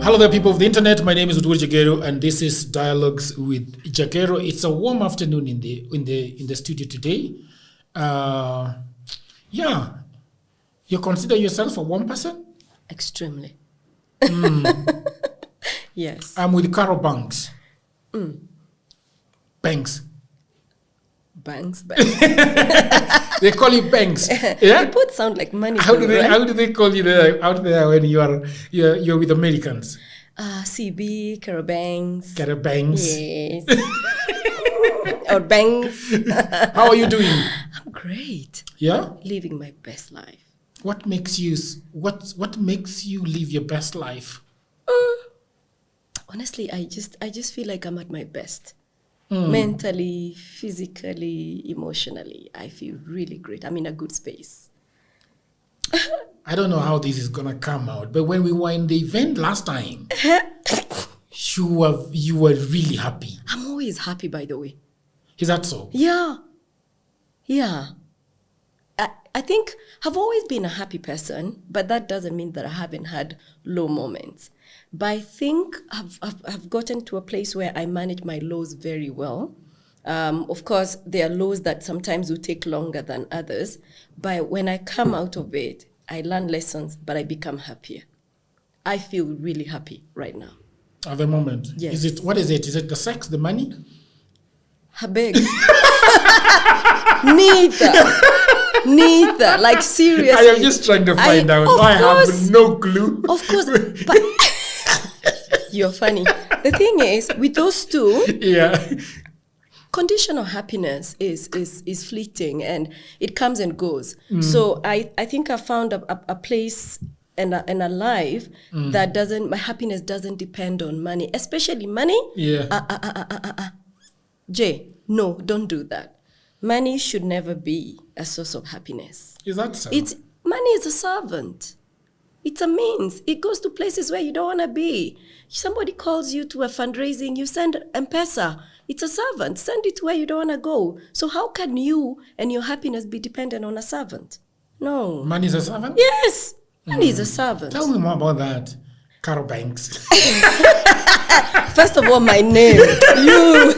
Hello there, people of the internet. My name is Udwur Jagero, and this is Dialogues with Jagero. It's a warm afternoon in the studio today. Yeah, you consider yourself a warm person? Extremely. Yes. I'm with Carol Banks. Banks. Banks. They call you Banks. Yeah. It would sound like money. How do right? they call you there, out there when you're with Americans? CB, Carol Banks. Carol Banks. Yes. Or Banks. How are you doing? I'm great. Yeah. Living my best life. What makes you live your best life? Honestly, I just feel like I'm at my best. Mentally, physically, emotionally. I feel really great. I'm in a good space. I don't know how this is gonna come out, but when we were in the event last time, you were really happy. I'm always happy, by the way. Is that so? Yeah. I think I've always been a happy person, but that doesn't mean that I haven't had low moments. But I think I've gotten to a place where I manage my lows very well. Of course, there are lows that sometimes will take longer than others. But when I come out of it, I learn lessons, but I become happier. I feel really happy right now. At the moment? Yes. What is it? Is it the sex, the money? Habeg. Neither. Like, seriously. I am just trying to find out. I have no clue. Of course. But you're funny. The thing is, with those two, yeah, conditional happiness is fleeting and it comes and goes. So I think I found a place and a life that my happiness doesn't depend on money, especially money. Yeah. Jay, no, don't do that. Money should never be a source of happiness. Is that so? Money is a servant. It's a means. It goes to places where you don't want to be. Somebody calls you to a fundraising, you send M-Pesa. It's a servant. Send it where you don't want to go. So how can you and your happiness be dependent on a servant? No. Money is a servant? Yes. Money is a servant. Tell me more about that. Carol Banks. First of all, my name. You.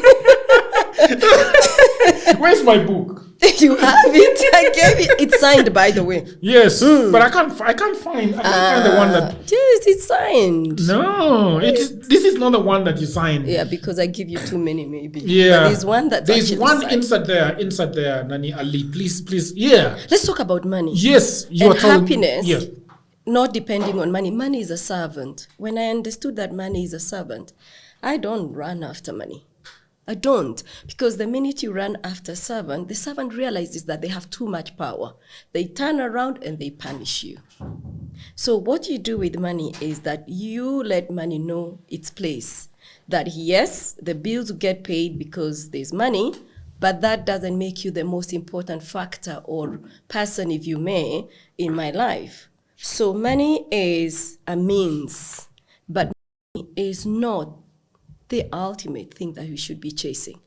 Where's my book? You have it. I gave it. It's signed, by the way. Yes, but I can't find the one that. Yes, it's signed. No, this is not the one that you signed. Yeah, because I give you too many, maybe. Yeah, but there's one that's there's one signed. inside there, Nani Ali. Please. Yeah. Let's talk about money. Yes, and happiness. Yes. Not depending on money. Money is a servant. When I understood that money is a servant, I don't run after money. I don't. Because the minute you run after servant, the servant realizes that they have too much power. They turn around and they punish you. So what you do with money is that you let money know its place. That yes, the bills get paid because there's money, but that doesn't make you the most important factor or person, if you may, in my life. So money is a means, but money is not the ultimate thing that you should be chasing.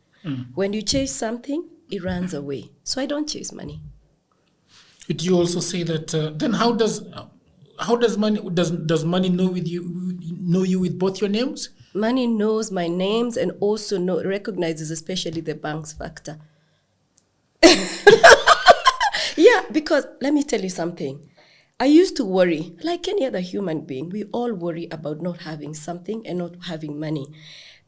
When you chase something, it runs away. So I don't chase money. Would you also say that then how does money know you with both your names? Money knows my names and also recognizes especially the bank's factor. Yeah, because let me tell you something. I used to worry, like any other human being, we all worry about not having something and not having money.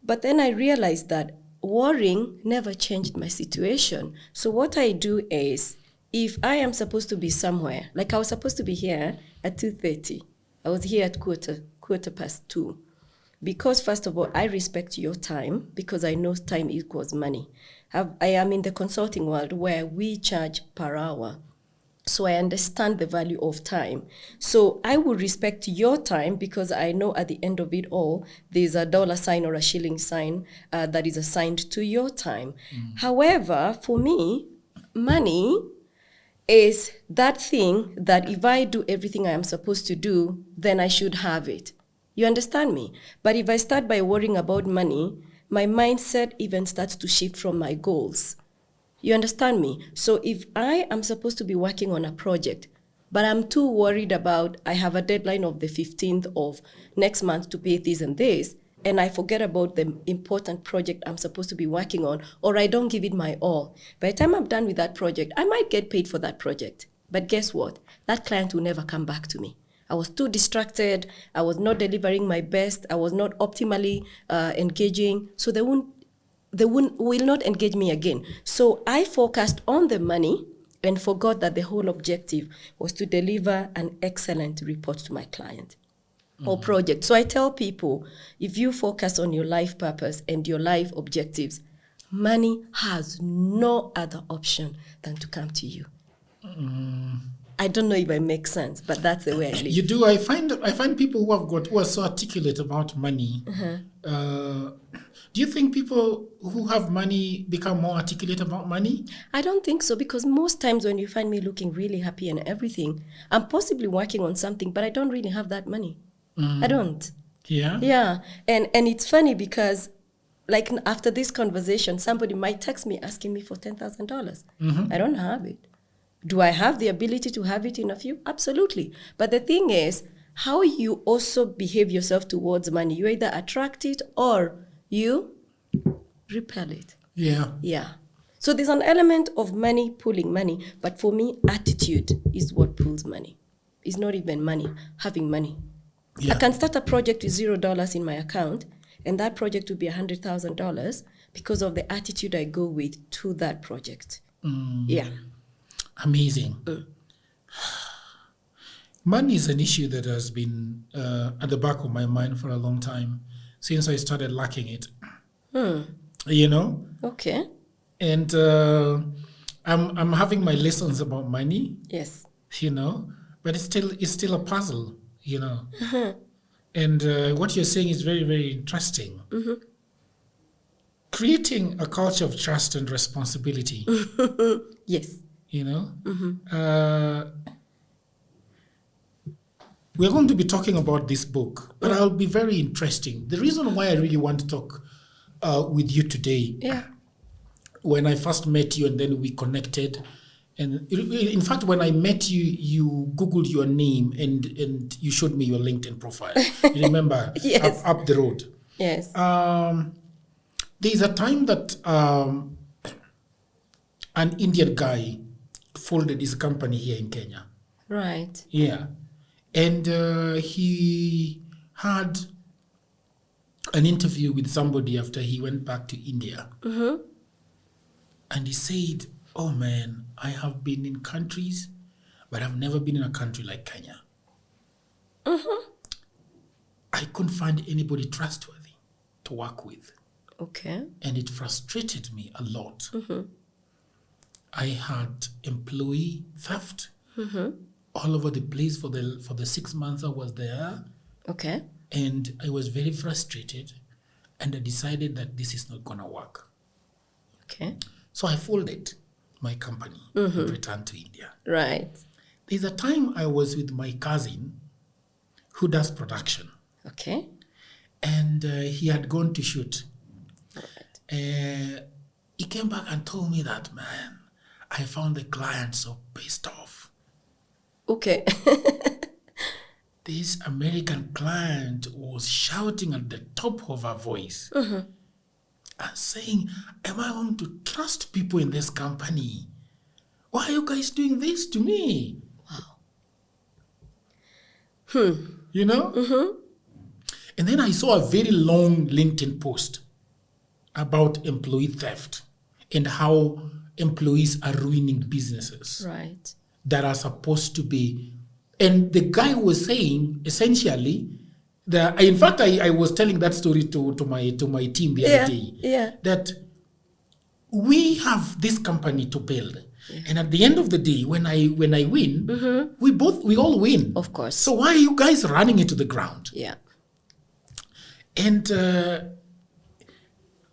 But then I realized that worrying never changed my situation. So what I do is, if I am supposed to be somewhere, like I was supposed to be here at 2:30, I was here at quarter past 2. Because first of all, I respect your time because I know time equals money. I am in the consulting world where we charge per hour. So I understand the value of time. So I will respect your time because I know at the end of it all, there's a dollar sign or a shilling sign that is assigned to your time. However, for me, money is that thing that if I do everything I am supposed to do, then I should have it. You understand me? But if I start by worrying about money, my mindset even starts to shift from my goals. You understand me? So if I am supposed to be working on a project, But I'm too worried about, I have a deadline of the 15th of next month to pay this and this, and I forget about the important project I'm supposed to be working on, or I don't give it my all. By the time I'm done with that project, I might get paid for that project. But guess what? That client will never come back to me. I was too distracted. I was not delivering my best. I was not optimally engaging. So they will not engage me again. So I focused on the money and forgot that the whole objective was to deliver an excellent report to my client or project. So I tell people, if you focus on your life purpose and your life objectives, money has no other option than to come to you. I don't know if I make sense, but that's the way I live. You do. I find people who are so articulate about money. Do you think people who have money become more articulate about money? I don't think so, because most times when you find me looking really happy and everything, I'm possibly working on something, but I don't really have that money. I don't. Yeah? Yeah. And it's funny because like after this conversation, somebody might text me asking me for $10,000. I don't have it. Do I have the ability to have it in a few? Absolutely. But the thing is, how you also behave yourself towards money. You either attract it or you repel it. Yeah. Yeah. So there's an element of money pulling money, but for me, attitude is what pulls money. It's not even money, having money. Yeah. I can start a project with $0 in my account, and that project will be $100,000 because of the attitude I go with to that project. Yeah. Amazing. Money is an issue that has been at the back of my mind for a long time, since I started lacking it. You know? Okay. And I'm having my lessons about money, Yes. you know, but it's still a puzzle, you know. And what you're saying is very, very interesting. Creating a culture of trust and responsibility, Yes. you know. We're going to be talking about this book, but I'll be very interesting. The reason why I really want to talk with you today, Yeah. when I first met you and then we connected, and in fact, when I met you, you Googled your name and you showed me your LinkedIn profile. You remember? Yes. Up the road. Yes. There's a time that an Indian guy folded his company here in Kenya. Right. Yeah. And he had an interview with somebody after he went back to India. And he said, "Oh man, I have been in countries, but I've never been in a country like Kenya. I couldn't find anybody trustworthy to work with. Okay. And it frustrated me a lot. I had employee theft all over the place for the 6 months I was there. Okay. And I was very frustrated, and I decided that this is not going to work. Okay. So I folded my company and returned to India. Right. There's a time I was with my cousin who does production, Okay. and he had gone to shoot. Right. He came back and told me that, man, I found the client so pissed off. Okay. This American client was shouting at the top of her voice and saying, "Am I going to trust people in this company? Why are you guys doing this to me?" Wow. You know? And then I saw a very long LinkedIn post about employee theft and how employees are ruining businesses Right. that are supposed to be. And the guy was saying, essentially, in fact, I was telling that story to my team the other day, that we have this company to build. And at the end of the day, when I win, we all win. Of course. So why are you guys running it to the ground? Yeah. And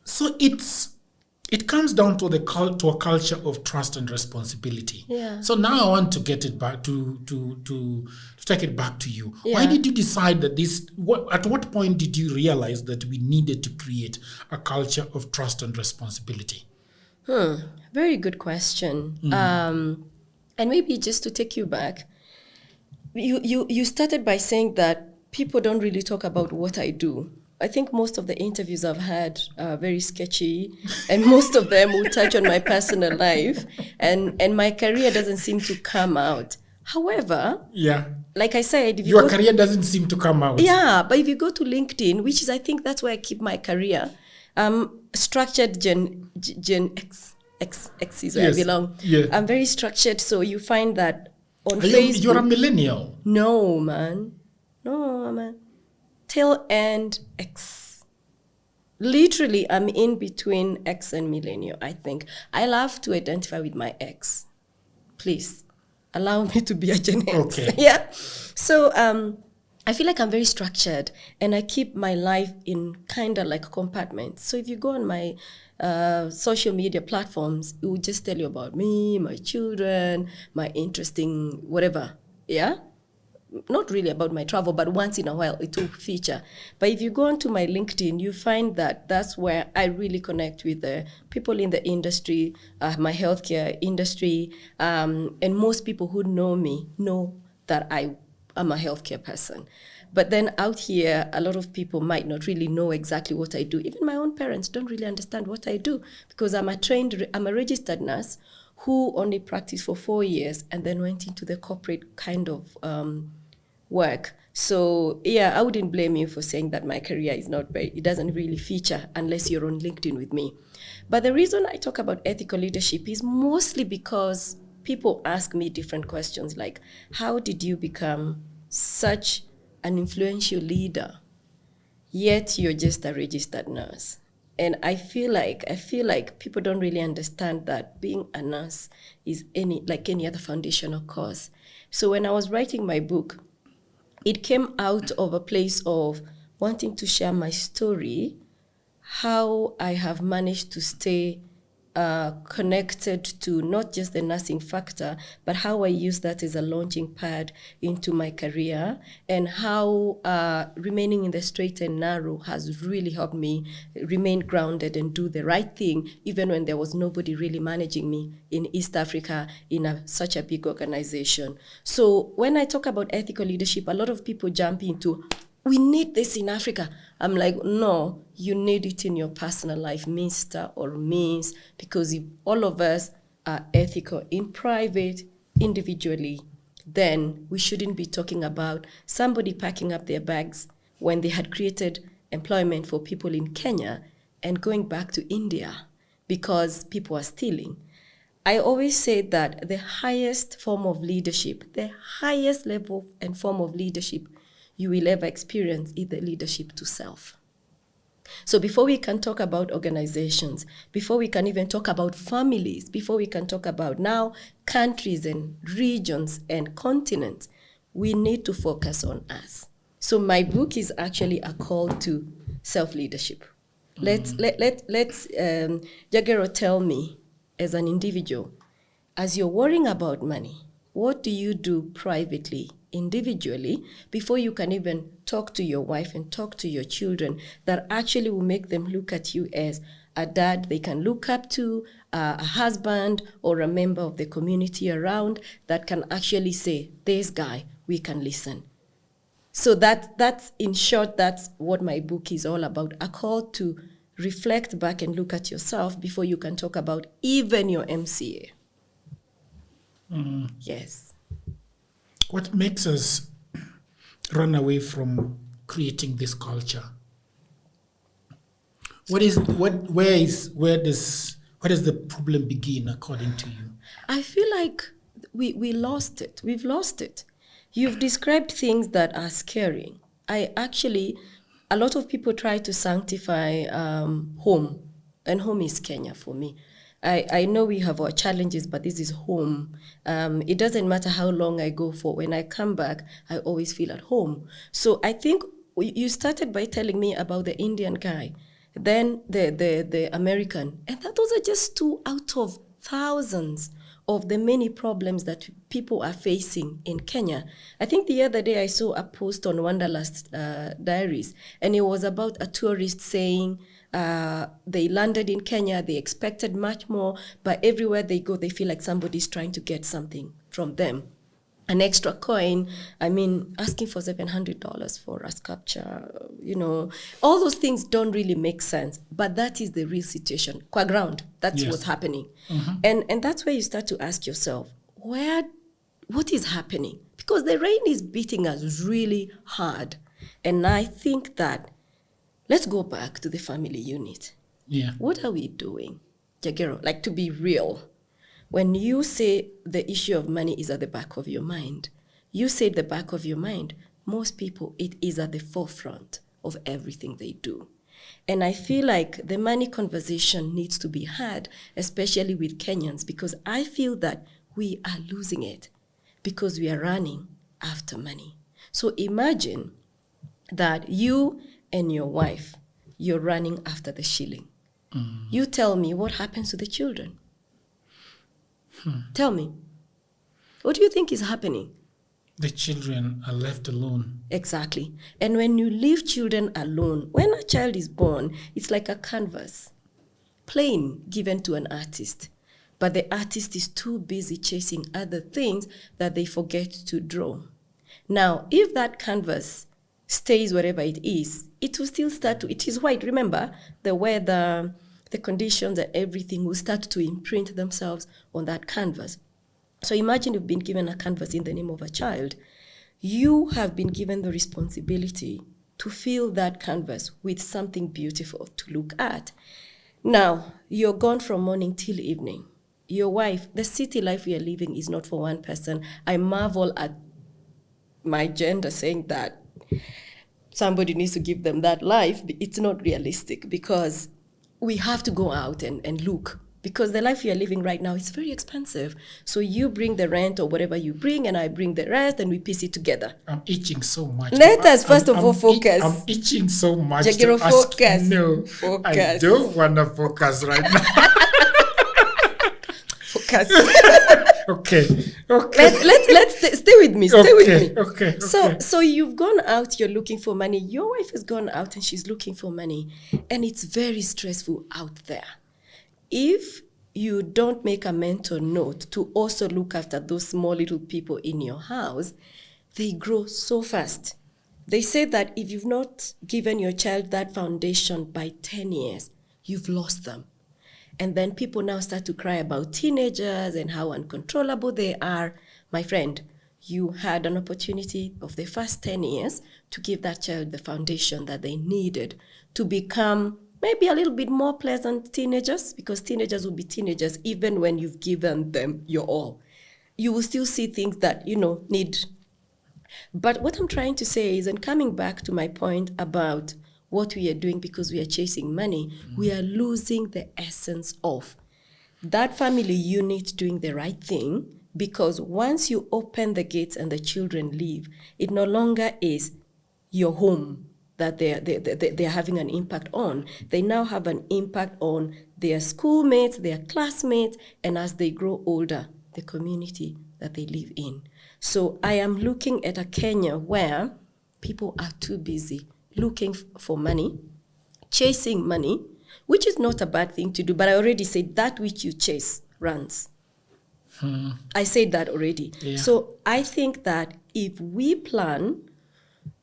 so it comes down to a culture of trust and responsibility. Yeah. So now I want to get it back to take it back to you. Yeah. Why did you decide that at what point did you realize that we needed to create a culture of trust and responsibility? Very good question. And maybe just to take you back, You started by saying that people don't really talk about what I do. I think most of the interviews I've had are very sketchy, and most of them will touch on my personal life, and my career doesn't seem to come out. However, yeah, like I said, if you your career doesn't seem to come out. Yeah, but if you go to LinkedIn, which is I think that's where I keep my career, structured Gen X is where Yes, I belong. yeah. I'm very structured, so you find that on Are Facebook. you're a millennial. No, man. No, man. Tail end X. Literally, I'm in between X and millennial, I think. I love to identify with my X. Please, allow me to be a Gen X. Okay. Yeah. So, I feel like I'm very structured and I keep my life in kind of like compartments. So if you go on my social media platforms, it will just tell you about me, my children, my interesting whatever. Yeah? Not really about my travel, but once in a while it will feature. But if you go onto my LinkedIn, you find that that's where I really connect with the people in the industry, my healthcare industry, and most people who know me know that I'm a healthcare person. But then out here, a lot of people might not really know exactly what I do. Even my own parents don't really understand what I do because I'm a registered nurse who only practiced for 4 years and then went into the corporate kind of work. So yeah, I wouldn't blame you for saying that my career is not very, it doesn't really feature unless you're on LinkedIn with me. But the reason I talk about ethical leadership is mostly because people ask me different questions like, how did you become such an influential leader, yet you're just a registered nurse? And I feel like people don't really understand that being a nurse is like any other foundational course. So when I was writing my book, it came out of a place of wanting to share my story, how I have managed to stay connected to not just the nursing factor, but how I use that as a launching pad into my career, and how remaining in the straight and narrow has really helped me remain grounded and do the right thing, even when there was nobody really managing me in East Africa in such a big organization. So when I talk about ethical leadership, a lot of people jump into, we need this in Africa. I'm like, no, you need it in your personal life, Mr. or Miss, because if all of us are ethical in private, individually, then we shouldn't be talking about somebody packing up their bags when they had created employment for people in Kenya and going back to India because people are stealing. I always say that the highest form of leadership, the highest level and form of leadership you will ever experience is the leadership to self. So before we can talk about organizations, before we can even talk about families, before we can talk about now countries and regions and continents, we need to focus on us. So my book is actually a call to self-leadership. Let's Jagero tell me, as an individual, as you're worrying about money, what do you do privately, individually, before you can even talk to your wife and talk to your children that actually will make them look at you as a dad they can look up to, a husband or a member of the community around that can actually say, this guy, we can listen. So that's in short, that's what my book is all about, a call to reflect back and look at yourself before you can talk about even your MCA. Yes. What makes us run away from creating this culture? Where does the problem begin, according to you? I feel like we lost it. We've lost it. You've described things that are scary. A lot of people try to sanctify home, and home is Kenya for me. I know we have our challenges, but this is home. It doesn't matter how long I go for. When I come back, I always feel at home. So I think you started by telling me about the Indian guy, then the American, and those are just 2 out of thousands of the many problems that people are facing in Kenya. I think the other day I saw a post on Wanderlust Diaries, and it was about a tourist saying they landed in Kenya, they expected much more, but everywhere they go, they feel like somebody's trying to get something from them. an extra coin. I mean, asking for $700 for a sculpture, all those things don't really make sense. But that is the real situation. Qua ground, that's what's happening. And that's where you start to ask yourself, what is happening? Because the rain is beating us really hard. And I think that, let's go back to the family unit. Yeah. What are we doing, Jagero? Like, to be real, when you say the issue of money is at the back of your mind, you say the back of your mind, most people, it is at the forefront of everything they do. And I feel like the money conversation needs to be had, especially with Kenyans, because I feel that we are losing it because we are running after money. So imagine that you and your wife, you're running after the shilling. You tell me what happens to the children. Tell me. What do you think is happening? The children are left alone. Exactly. And when you leave children alone, when a child is born, it's like a canvas, plain, given to an artist. But the artist is too busy chasing other things that they forget to draw. Now, if that canvas stays wherever it is, it will still start to, it is white. Remember, the weather, the conditions and everything will start to imprint themselves on that canvas. So imagine you've been given a canvas in the name of a child. You have been given the responsibility to fill that canvas with something beautiful to look at. Now, you're gone from morning till evening. Your wife, the city life we are living is not for one person. I marvel at my gender saying that somebody needs to give them that life. It's not realistic because we have to go out and look, because the life we are living right now is very expensive. So you bring the rent or whatever you bring, and I bring the rest, and we piece it together. I'm itching so much. Let us first of all focus. I'm itching so much Jagero, to ask. focus. No, Focus. I don't want to focus right now. Focus. Okay. Let's stay with me. Stay with me. Okay. So you've gone out, you're looking for money. Your wife has gone out and she's looking for money. And it's very stressful out there. If you don't make a mental note to also look after those small little people in your house, they grow so fast. They say that if you've not given your child that foundation by 10 years, you've lost them. And then people now start to cry about teenagers and how uncontrollable they are. My friend, you had an opportunity of the first 10 years to give that child the foundation that they needed to become maybe a little bit more pleasant teenagers, because teenagers will be teenagers even when you've given them your all. You will still see things that, need. But what I'm trying to say is, and coming back to my point about what we are doing because we are chasing money, we are losing the essence of that family unit doing the right thing, because once you open the gates and the children leave, it no longer is your home that they're having an impact on. They now have an impact on their schoolmates, their classmates, and as they grow older, the community that they live in. So I am looking at a Kenya where people are too busy looking for money, chasing money, which is not a bad thing to do, but I already said that which you chase runs. I said that already. Yeah. So I think that if we plan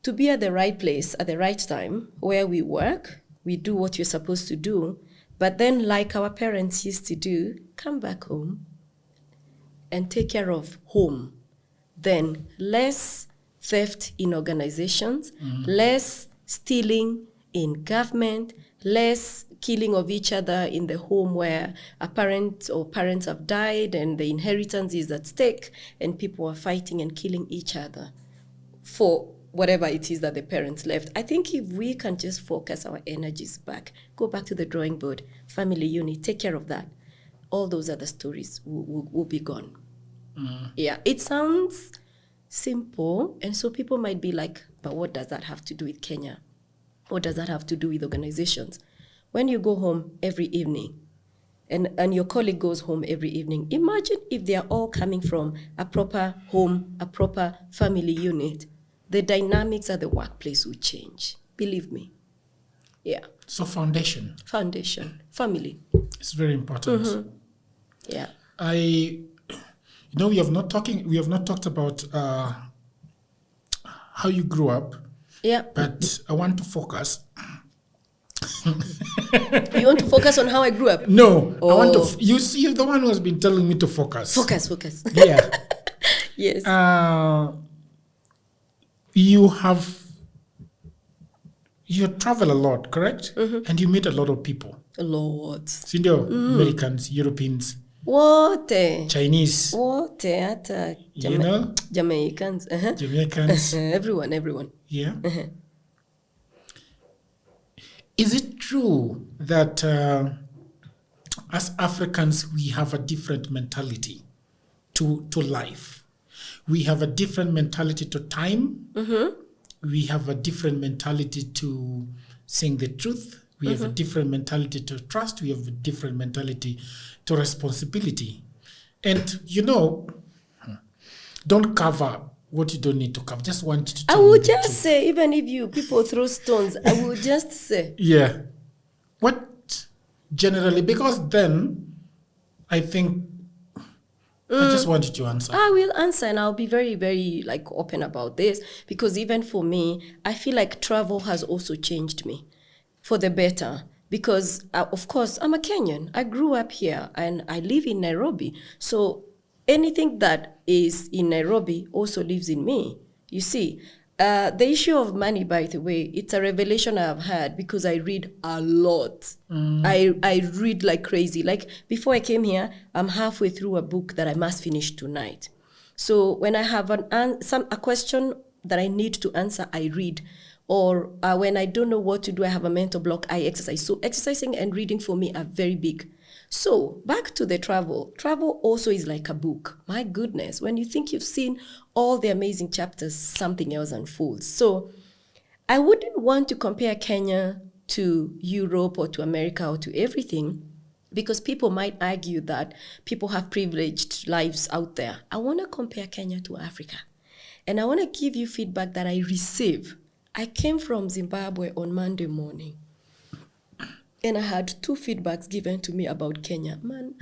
to be at the right place at the right time, where we work, we do what you're supposed to do, but then like our parents used to do, come back home and take care of home, then less theft in organizations, less stealing in government, less killing of each other in the home where a parent or parents have died and the inheritance is at stake and people are fighting and killing each other for whatever it is that the parents left. I think if we can just focus our energies back, go back to the drawing board, family unit, take care of that, all those other stories will be gone. Yeah, it sounds simple, and so people might be like, but what does that have to do with Kenya? What does that have to do with organizations? When you go home every evening, and your colleague goes home every evening, imagine if they are all coming from a proper home, a proper family unit, the dynamics at the workplace will change. Believe me. Yeah. So foundation, family. It's very important. Yeah. we have not talked about how you grew up. Yeah. But I want to focus. You want to focus on how I grew up? No, I want to. You're the one who has been telling me to focus. Focus. Yeah. Yes. You travel a lot, correct? Mm-hmm. And you meet a lot of people. A lot. Sindio? Americans, Europeans. What? Chinese. What? Jamaicans. Uh-huh. Jamaicans. Everyone. Yeah. Uh-huh. Is it true that as Africans we have a different mentality to life? We have a different mentality to time. Mm-hmm. We have a different mentality to saying the truth. We have a different mentality to trust. We have a different mentality to responsibility. And, don't cover what you don't need to cover. Just want to tell I would just say, even if people throw stones, I will just say. Yeah. What generally, because then I think I just want you to answer. I will answer, and I'll be very, very open about this, because even for me, I feel like travel has also changed me for the better. Because of course, I'm a Kenyan. I grew up here and I live in Nairobi. So anything that is in Nairobi also lives in me. You see, the issue of money, by the way, it's a revelation I've had because I read a lot. I read like crazy. Like before I came here, I'm halfway through a book that I must finish tonight. So when I have a question that I need to answer, I read. Or when I don't know what to do, I have a mental block, I exercise. So exercising and reading for me are very big. So back to the travel. Travel also is like a book. My goodness, when you think you've seen all the amazing chapters, something else unfolds. So I wouldn't want to compare Kenya to Europe or to America or to everything, because people might argue that people have privileged lives out there. I want to compare Kenya to Africa. And I want to give you feedback that I receive. I came from Zimbabwe on Monday morning, and I had 2 feedbacks given to me about Kenya. Man,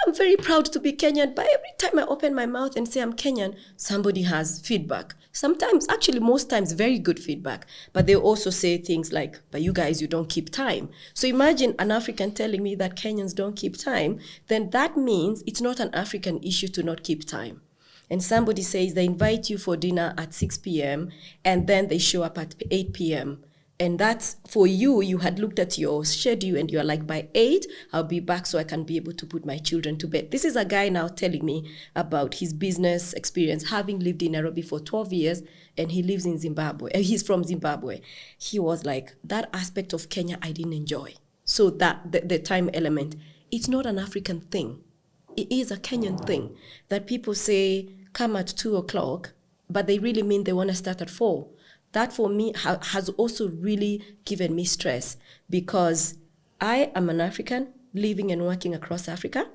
I'm very proud to be Kenyan, but every time I open my mouth and say I'm Kenyan, somebody has feedback. Sometimes, actually most times, very good feedback. But they also say things like, but you guys, you don't keep time. So imagine an African telling me that Kenyans don't keep time, then that means it's not an African issue to not keep time. And somebody says they invite you for dinner at 6 p.m. and then they show up at 8 p.m. And that's for you, you had looked at your schedule and you're like, by 8, I'll be back so I can be able to put my children to bed. This is a guy now telling me about his business experience, having lived in Nairobi for 12 years, and he lives in Zimbabwe. He's from Zimbabwe. He was like, that aspect of Kenya I didn't enjoy. So that the time element, it's not an African thing. It is a Kenyan thing that people say come at 2 o'clock, but they really mean they want to start at 4. That for me has also really given me stress, because I am an African living and working across Africa,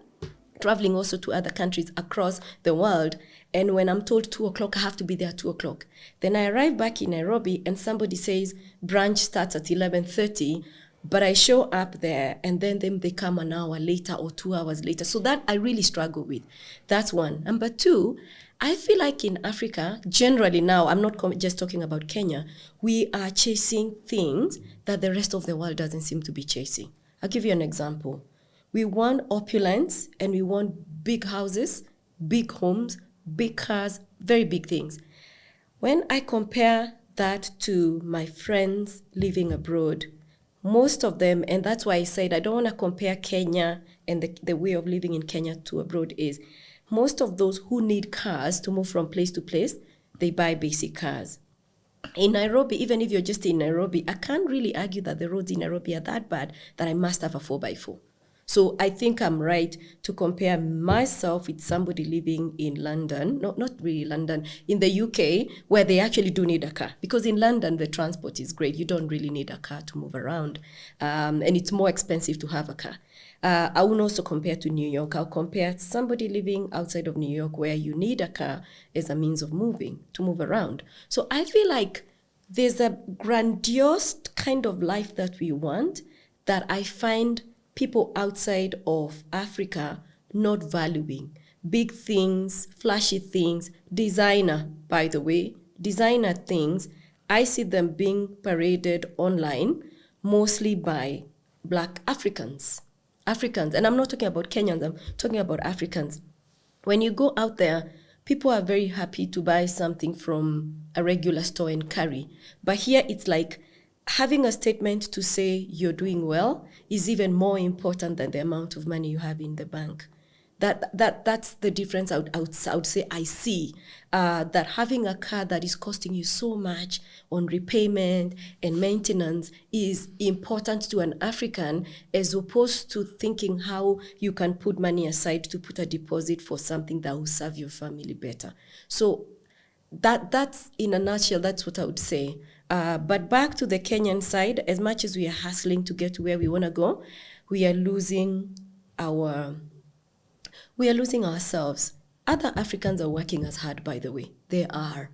traveling also to other countries across the world. And when I'm told 2 o'clock, I have to be there at 2 o'clock. Then I arrive back in Nairobi and somebody says brunch starts at 11:30. But I show up there and then they come an hour later or 2 hours later. So that I really struggle with. That's one. Number 2, I feel like in Africa, generally now, I'm not just talking about Kenya, we are chasing things that the rest of the world doesn't seem to be chasing. I'll give you an example. We want opulence and we want big houses, big homes, big cars, very big things. When I compare that to my friends living abroad, most of them, and that's why I said I don't want to compare Kenya and the way of living in Kenya to abroad, is most of those who need cars to move from place to place, they buy basic cars. In Nairobi, even if you're just in Nairobi, I can't really argue that the roads in Nairobi are that bad that I must have a 4x4. So I think I'm right to compare myself with somebody living in London, not really London, in the UK, where they actually do need a car. Because in London, the transport is great. You don't really need a car to move around. And it's more expensive to have a car. I will also compare to New York. I'll compare somebody living outside of New York, where you need a car as a means of moving, to move around. So I feel like there's a grandiose kind of life that we want that I find people outside of Africa not valuing. big things, flashy things, designer, by the way, designer things, I see them being paraded online mostly by Black Africans. And I'm not talking about Kenyans, I'm talking about Africans. When you go out there, people are very happy to buy something from a regular store and carry. But here it's like having a statement to say you're doing well is even more important than the amount of money you have in the bank. That's the difference I would say I see, that having a car that is costing you so much on repayment and maintenance is important to an African, as opposed to thinking how you can put money aside to put a deposit for something that will serve your family better. So that's in a nutshell, that's what I would say. But back to the Kenyan side, as much as we are hustling to get to where we want to go, we are losing ourselves. Other Africans are working as hard, by the way. They are.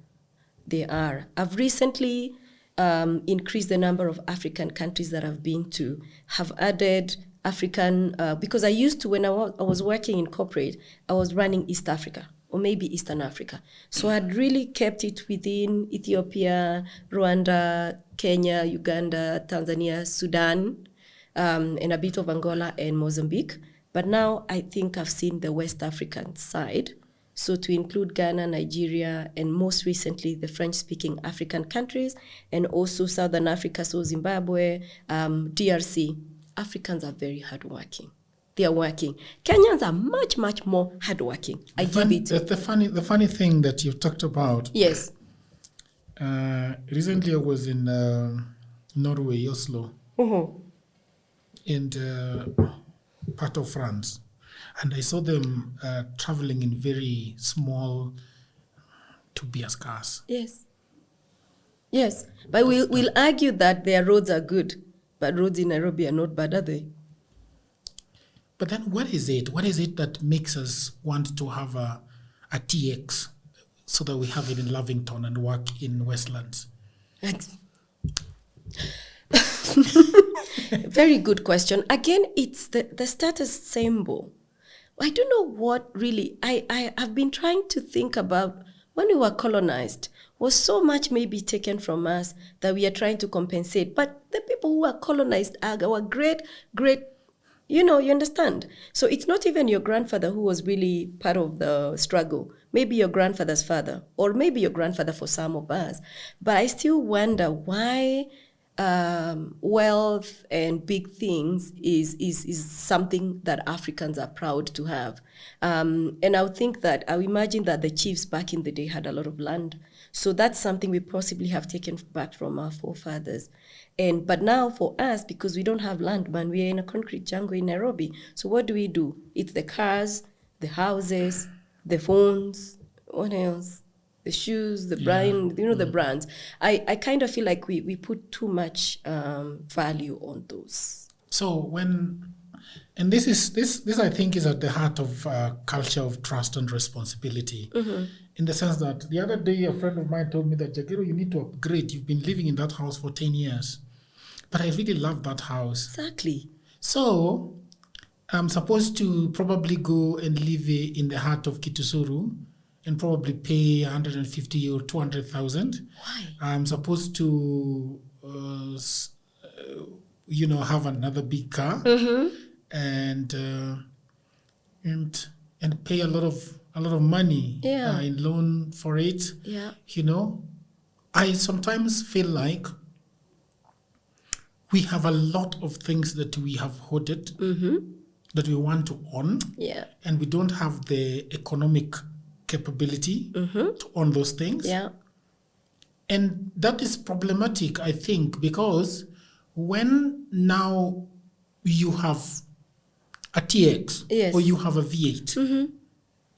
I've recently increased the number of African countries that I've been to, have added African, because I used to, when I was working in corporate, I was running East Africa, or maybe Eastern Africa. So I'd really kept it within Ethiopia, Rwanda, Kenya, Uganda, Tanzania, Sudan, and a bit of Angola and Mozambique. But now I think I've seen the West African side. So to include Ghana, Nigeria, and most recently the French-speaking African countries, and also Southern Africa, so Zimbabwe, DRC. Africans are very hardworking. They are working. Kenyans are much, much more hardworking. I give it. The funny thing that you've talked about. Yes. Recently I was in Norway, Oslo, and part of France. And I saw them traveling in very small two-bias cars. Yes. But we'll argue that their roads are good. But roads in Nairobi are not bad, are they? But then what is it? What is it that makes us want to have a TX so that we have it in Lavington and work in Westlands? Very good question. Again, it's the status symbol. I don't know what really, I've been trying to think about when we were colonized, was so much maybe taken from us that we are trying to compensate. But the people who are colonized are our great, you understand? So it's not even your grandfather who was really part of the struggle. Maybe your grandfather's father, or maybe your grandfather for some of us. But I still wonder why wealth and big things is something that Africans are proud to have. And I would imagine that the chiefs back in the day had a lot of land. So that's something we possibly have taken back from our forefathers. But now for us, because we don't have land, man, we are in a concrete jungle in Nairobi. So what do? It's the cars, the houses, the phones, what else? The shoes, the brand, the brands. I kind of feel like we put too much value on those. So and this I think is at the heart of culture of trust and responsibility, in the sense that the other day a friend of mine told me that, Jagero, you need to upgrade. You've been living in that house for 10 years. But I really love that house. Exactly. So I'm supposed to probably go and live in the heart of Kitusuru and probably pay 150 or 200,000. Why? I'm supposed to, have another big car and pay a lot of money in loan for it. Yeah. I sometimes feel like we have a lot of things that we have hoarded that we want to own. Yeah. And we don't have the economic capability to own those things. Yeah. And that is problematic, I think, because when now you have a TX or you have a V8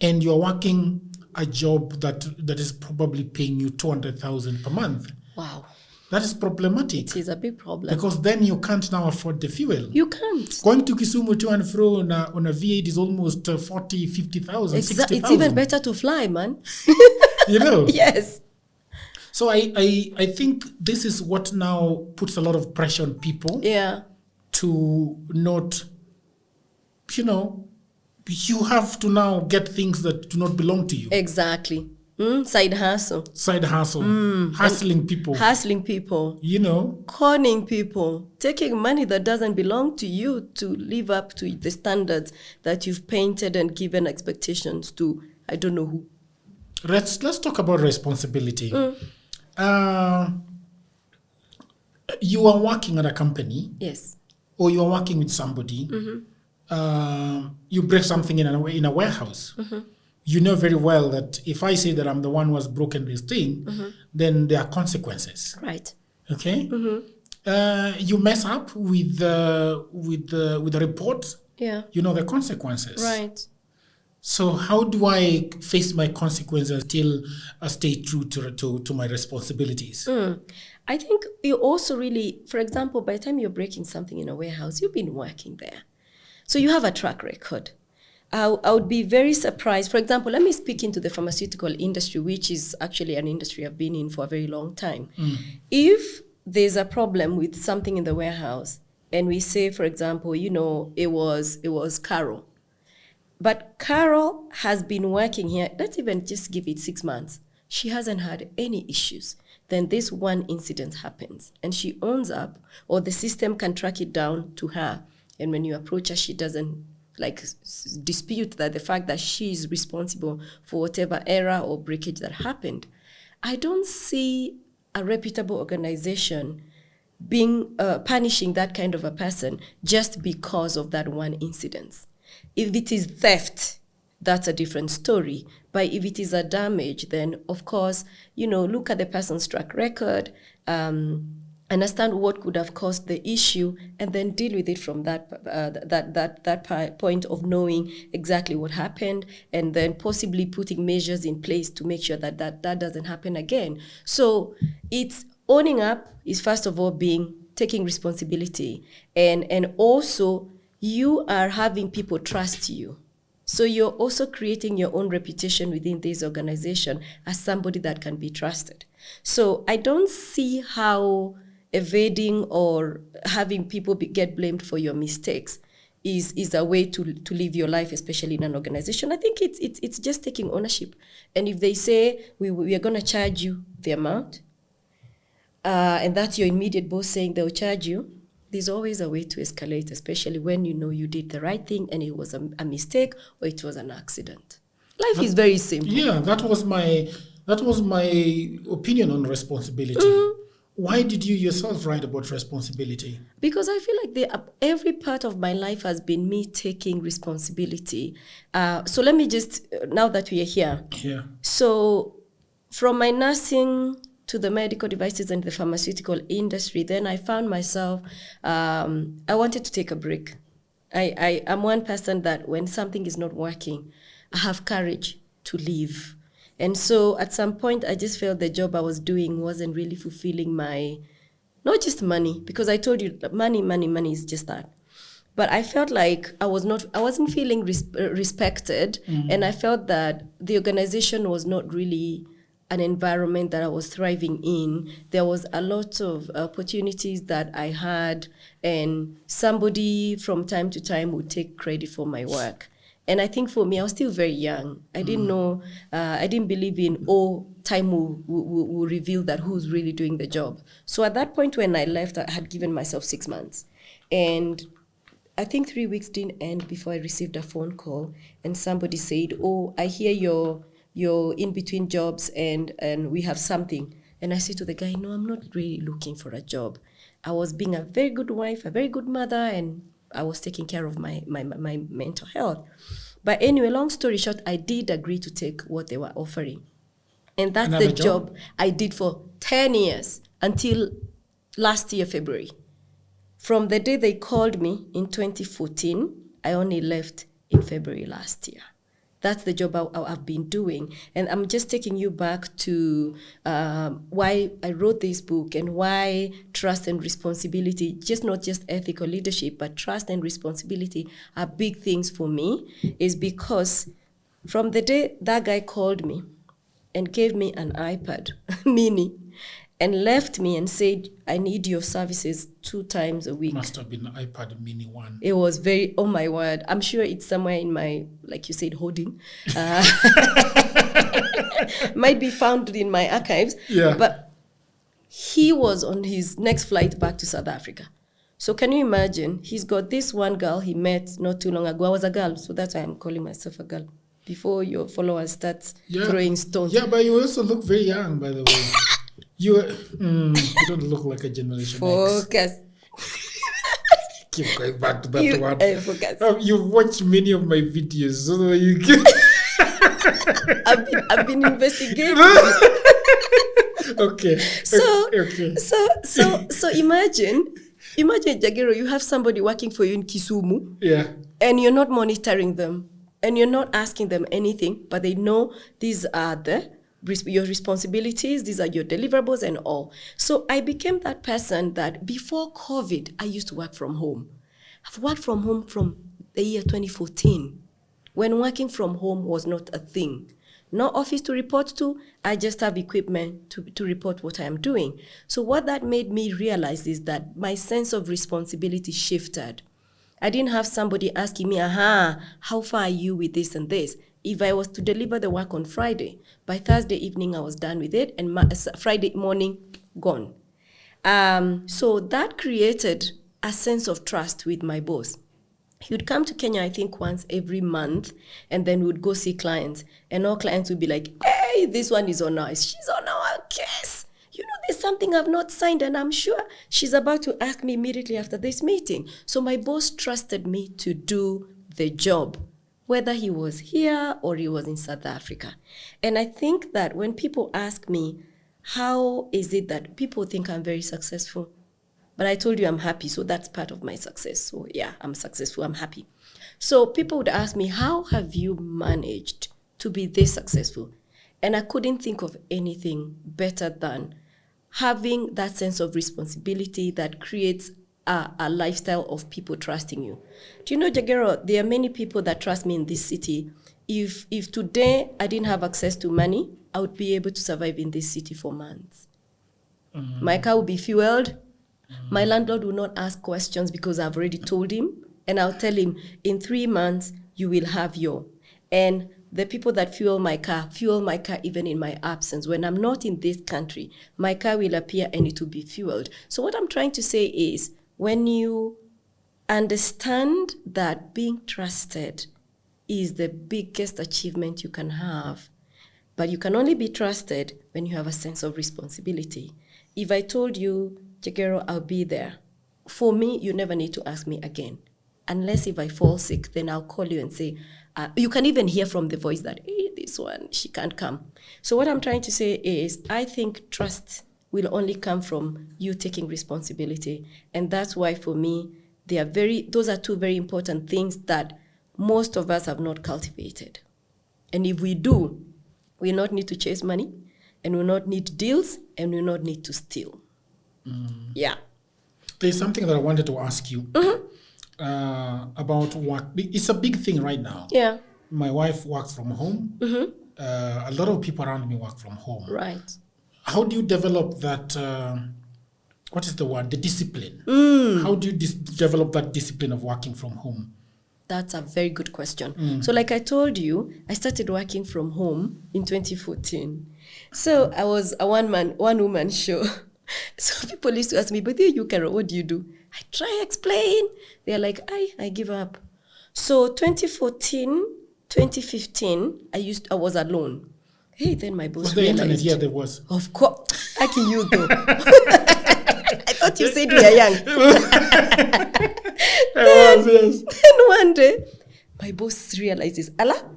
and you're working a job that is probably paying you 200,000 per month. Wow. That is problematic. It is a big problem. Because then you can't now afford the fuel. You can't. Going to Kisumu to and fro on a V8 is almost 40, 50,000, 60,000. It's even better to fly, man. Yes. So I think this is what now puts a lot of pressure on people. Yeah. To not, you have to now get things that do not belong to you. Exactly. Side hustle. Hustling people. Hustling people. Conning people. Taking money that doesn't belong to you to live up to the standards that you've painted and given expectations to I don't know who. Let's talk about responsibility. You are working at a company. Yes. Or you are working with somebody. You break something in a warehouse. You know very well that if I say that I'm the one who has broken this thing, then there are consequences. Right. Okay. You mess up with the report. Yeah. You know the consequences. Right. So how do I face my consequences till I stay true to my responsibilities? I think you also really, for example, by the time you're breaking something in a warehouse, you've been working there. So you have a track record. I would be very surprised. For example, let me speak into the pharmaceutical industry, which is actually an industry I've been in for a very long time. If there's a problem with something in the warehouse, and we say, for example, it was Carol. But Carol has been working here, let's even just give it 6 months. She hasn't had any issues. Then this one incident happens, and she owns up, or the system can track it down to her. And when you approach her, she doesn't dispute that the fact that she is responsible for whatever error or breakage that happened. I don't see a reputable organization punishing that kind of a person just because of that one incident. If it is theft, that's a different story. But if it is a damage, then of course, look at the person's track record, understand what could have caused the issue, and then deal with it from that point of knowing exactly what happened, and then possibly putting measures in place to make sure that doesn't happen again. So it's owning up is first of all taking responsibility, and also you are having people trust you. So you're also creating your own reputation within this organization as somebody that can be trusted. So I don't see how evading or having people get blamed for your mistakes is a way to live your life, especially in an organization. I think it's just taking ownership. And if they say, we are going to charge you the amount, and that's your immediate boss saying they'll charge you, there's always a way to escalate, especially when you know you did the right thing and it was a mistake or it was an accident. Life is very simple. Yeah, that was my opinion on responsibility. Why did you yourself write about responsibility? Because I feel like every part of my life has been me taking responsibility. So let me just, now that we are here. Yeah. So from my nursing to the medical devices and the pharmaceutical industry, then I found myself, I wanted to take a break. I'm one person that when something is not working, I have courage to leave. And so at some point, I just felt the job I was doing wasn't really fulfilling not just money, because I told you money is just that. But I felt like I wasn't feeling respected, and I felt that the organization was not really an environment that I was thriving in. There was a lot of opportunities that I had, and somebody from time to time would take credit for my work. And I think for me, I was still very young. I didn't know, I didn't believe in, time will reveal that who's really doing the job. So at that point when I left, I had given myself 6 months. And I think 3 weeks didn't end before I received a phone call, and somebody said, I hear you're in between jobs and we have something. And I said to the guy, no, I'm not really looking for a job. I was being a very good wife, a very good mother, and I was taking care of my mental health. But anyway, long story short, I did agree to take what they were offering. And that's another the job I did for 10 years until last year, February. From the day they called me in 2014, I only left in February last year. That's the job I've been doing. And I'm just taking you back to why I wrote this book and why trust and responsibility, not just ethical leadership, but trust and responsibility are big things for me, is because from the day that guy called me and gave me an iPad mini and left me and said, I need your services 2 times a week. Must have been an iPad mini 1. It was very, oh my word. I'm sure it's somewhere in my, like you said, hoarding. Might be found in my archives. Yeah. But he was on his next flight back to South Africa. So can you imagine? He's got this one girl he met not too long ago. I was a girl, so that's why I'm calling myself a girl. Before your followers start throwing stones. Yeah, but you also look very young, by the way. You don't look like a generation Focus. Keep going back to that one. Focus. You've watched many of my videos, so you can... I've been investigating. Okay. So imagine Jagero, you have somebody working for you in Kisumu. Yeah. And you're not monitoring them, and you're not asking them anything, but they know these are your responsibilities, these are your deliverables and all. So I became that person that before COVID, I used to work from home. I've worked from home from the year 2014, when working from home was not a thing. No office to report to, I just have equipment to report what I am doing. So what that made me realize is that my sense of responsibility shifted. I didn't have somebody asking me, how far are you with this and this? If I was to deliver the work on Friday, by Thursday evening I was done with it, and Friday morning, gone. So that created a sense of trust with my boss. He would come to Kenya, I think, once every month, and then we would go see clients. And all clients would be like, hey, this one is on ours. She's on our case. You know, there's something I've not signed, and I'm sure she's about to ask me immediately after this meeting. So my boss trusted me to do the job, whether he was here or he was in South Africa. And I think that when people ask me, how is it that people think I'm very successful? But I told you I'm happy, so that's part of my success. So yeah, I'm successful, I'm happy. So people would ask me, how have you managed to be this successful? And I couldn't think of anything better than having that sense of responsibility that creates a lifestyle of people trusting you. Do you know, Jagero, there are many people that trust me in this city. If today I didn't have access to money, I would be able to survive in this city for months. Mm-hmm. My car would be fueled. My landlord will not ask questions because I've already told him, and I'll tell him, in 3 months, you will have your. And the people that fuel my car even in my absence. When I'm not in this country, my car will appear and it will be fueled. So what I'm trying to say is, when you understand that being trusted is the biggest achievement you can have, but you can only be trusted when you have a sense of responsibility. If I told you, Jagero, I'll be there, for me, you never need to ask me again. Unless if I fall sick, then I'll call you and say, you can even hear from the voice that, hey, this one, she can't come. So what I'm trying to say is, I think trust will only come from you taking responsibility. And that's why for me, those are 2 very important things that most of us have not cultivated. And if we do, we not need to chase money, and we not need deals, and we not need to steal. Yeah. There's something that I wanted to ask you about work. It's a big thing right now. Yeah. My wife works from home. Mm-hmm. A lot of people around me work from home. Right. How do you develop that, what is the word, the discipline? How do you develop that discipline of working from home? That's a very good question. So like I told you, I started working from home in 2014. So I was a one-woman show. So people used to ask me, but you, Carol, what do you do? I try explain. They're like, I give up. So 2014, 2015, I was alone. Hey, then my boss realized. Was the internet here? There was. Of course. Lucky you though. I thought you said we are young. Then one day, my boss realizes, Allah,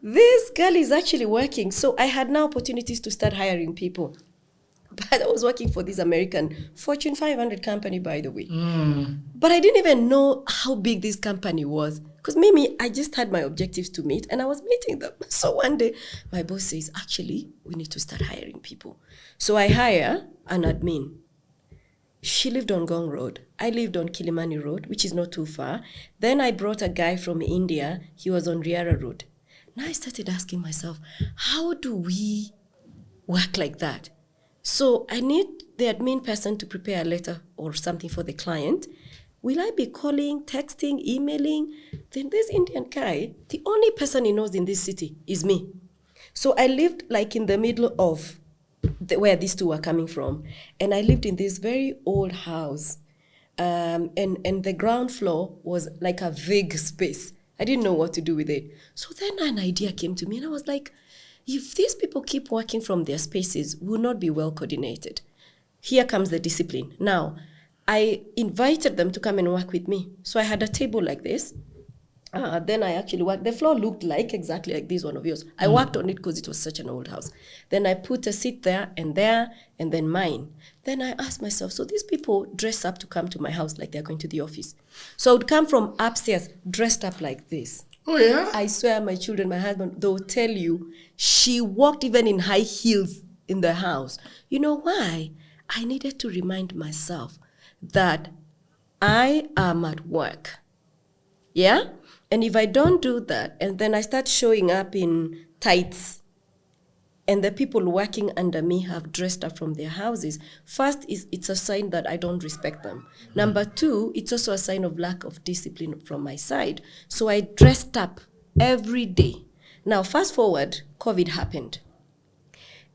this girl is actually working. So I had now opportunities to start hiring people. But I was working for this American Fortune 500 company, by the way. But I didn't even know how big this company was. Because maybe I just had my objectives to meet and I was meeting them. So one day, my boss says, actually, we need to start hiring people. So I hire an admin. She lived on Gong Road. I lived on Kilimani Road, which is not too far. Then I brought a guy from India. He was on Riara Road. Now I started asking myself, how do we work like that? So I need the admin person to prepare a letter or something for the client, will I be calling, texting, emailing? Then this Indian guy, the only person he knows in this city is me. So I lived like in the middle of where these two were coming from. And I lived in this very old house. And the ground floor was like a vague space. I didn't know what to do with it. So then an idea came to me and I was like, if these people keep working from their spaces, we will not be well coordinated. Here comes the discipline. Now, I invited them to come and work with me. So I had a table like this. Then I actually worked. The floor looked like exactly like this one of yours. I worked on it because it was such an old house. Then I put a seat there, and then mine. Then I asked myself, so these people dress up to come to my house like they're going to the office. So I would come from upstairs dressed up like this. Oh, yeah? I swear my children, my husband, they'll tell you, she walked even in high heels in the house. You know why? I needed to remind myself that I am at work. Yeah? And if I don't do that, and then I start showing up in tights, and the people working under me have dressed up from their houses, first, it's a sign that I don't respect them. Number two, it's also a sign of lack of discipline from my side. So I dressed up every day. Now, fast forward, COVID happened.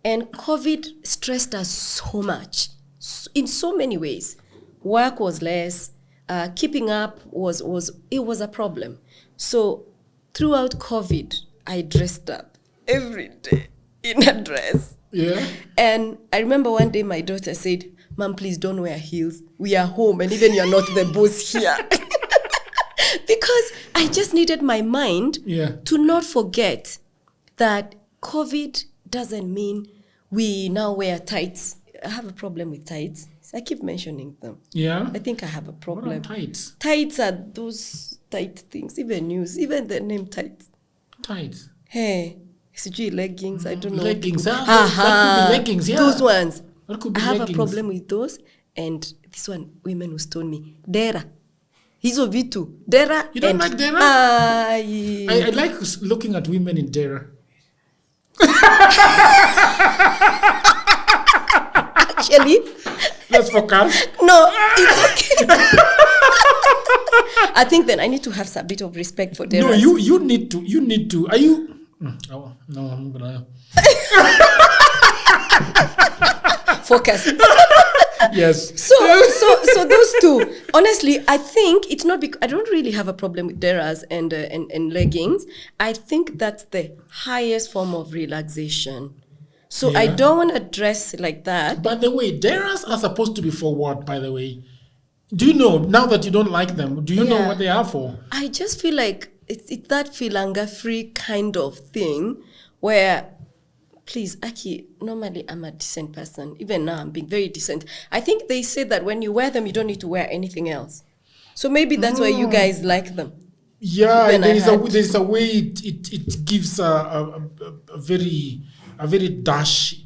And COVID stressed us so much, in so many ways. Work was less, keeping up was a problem. So throughout COVID, I dressed up every day in a dress. Yeah. And I remember one day my daughter said, Mom, please don't wear heels. We are home and even you're not the boss here. Because I just needed my mind to not forget that COVID doesn't mean we now wear tights. I have a problem with tights. I keep mentioning them. Yeah. I think I have a problem. What are tights? Tights are those tight things, even news, even the name tights. Tights. Hey, sijui leggings, I don't know. Leggings, that could be leggings, yeah. Those ones. That could be I have leggings. a problem with those. And this one, women who stone me. Dera. Hizo vitu. Dera. You don't like dera? I like looking at women in dera. Actually, let's focus. No, it's okay. I think then I need to have a bit of respect for Dera. No, you need to. Are you? Oh, no, I'm gonna focus. Yes. So those two. Honestly, I think it's not because I don't really have a problem with deras and leggings. I think that's the highest form of relaxation. So I don't want to dress like that. By the way, deras are supposed to be for what, by the way? Do you know, now that you don't like them, do you know what they are for? I just feel like it's that filanga-free kind of thing where, please, Aki, normally I'm a decent person. Even now, I'm being very decent. I think they say that when you wear them, you don't need to wear anything else. So maybe that's why you guys like them. Yeah, there's a way it gives a very dash.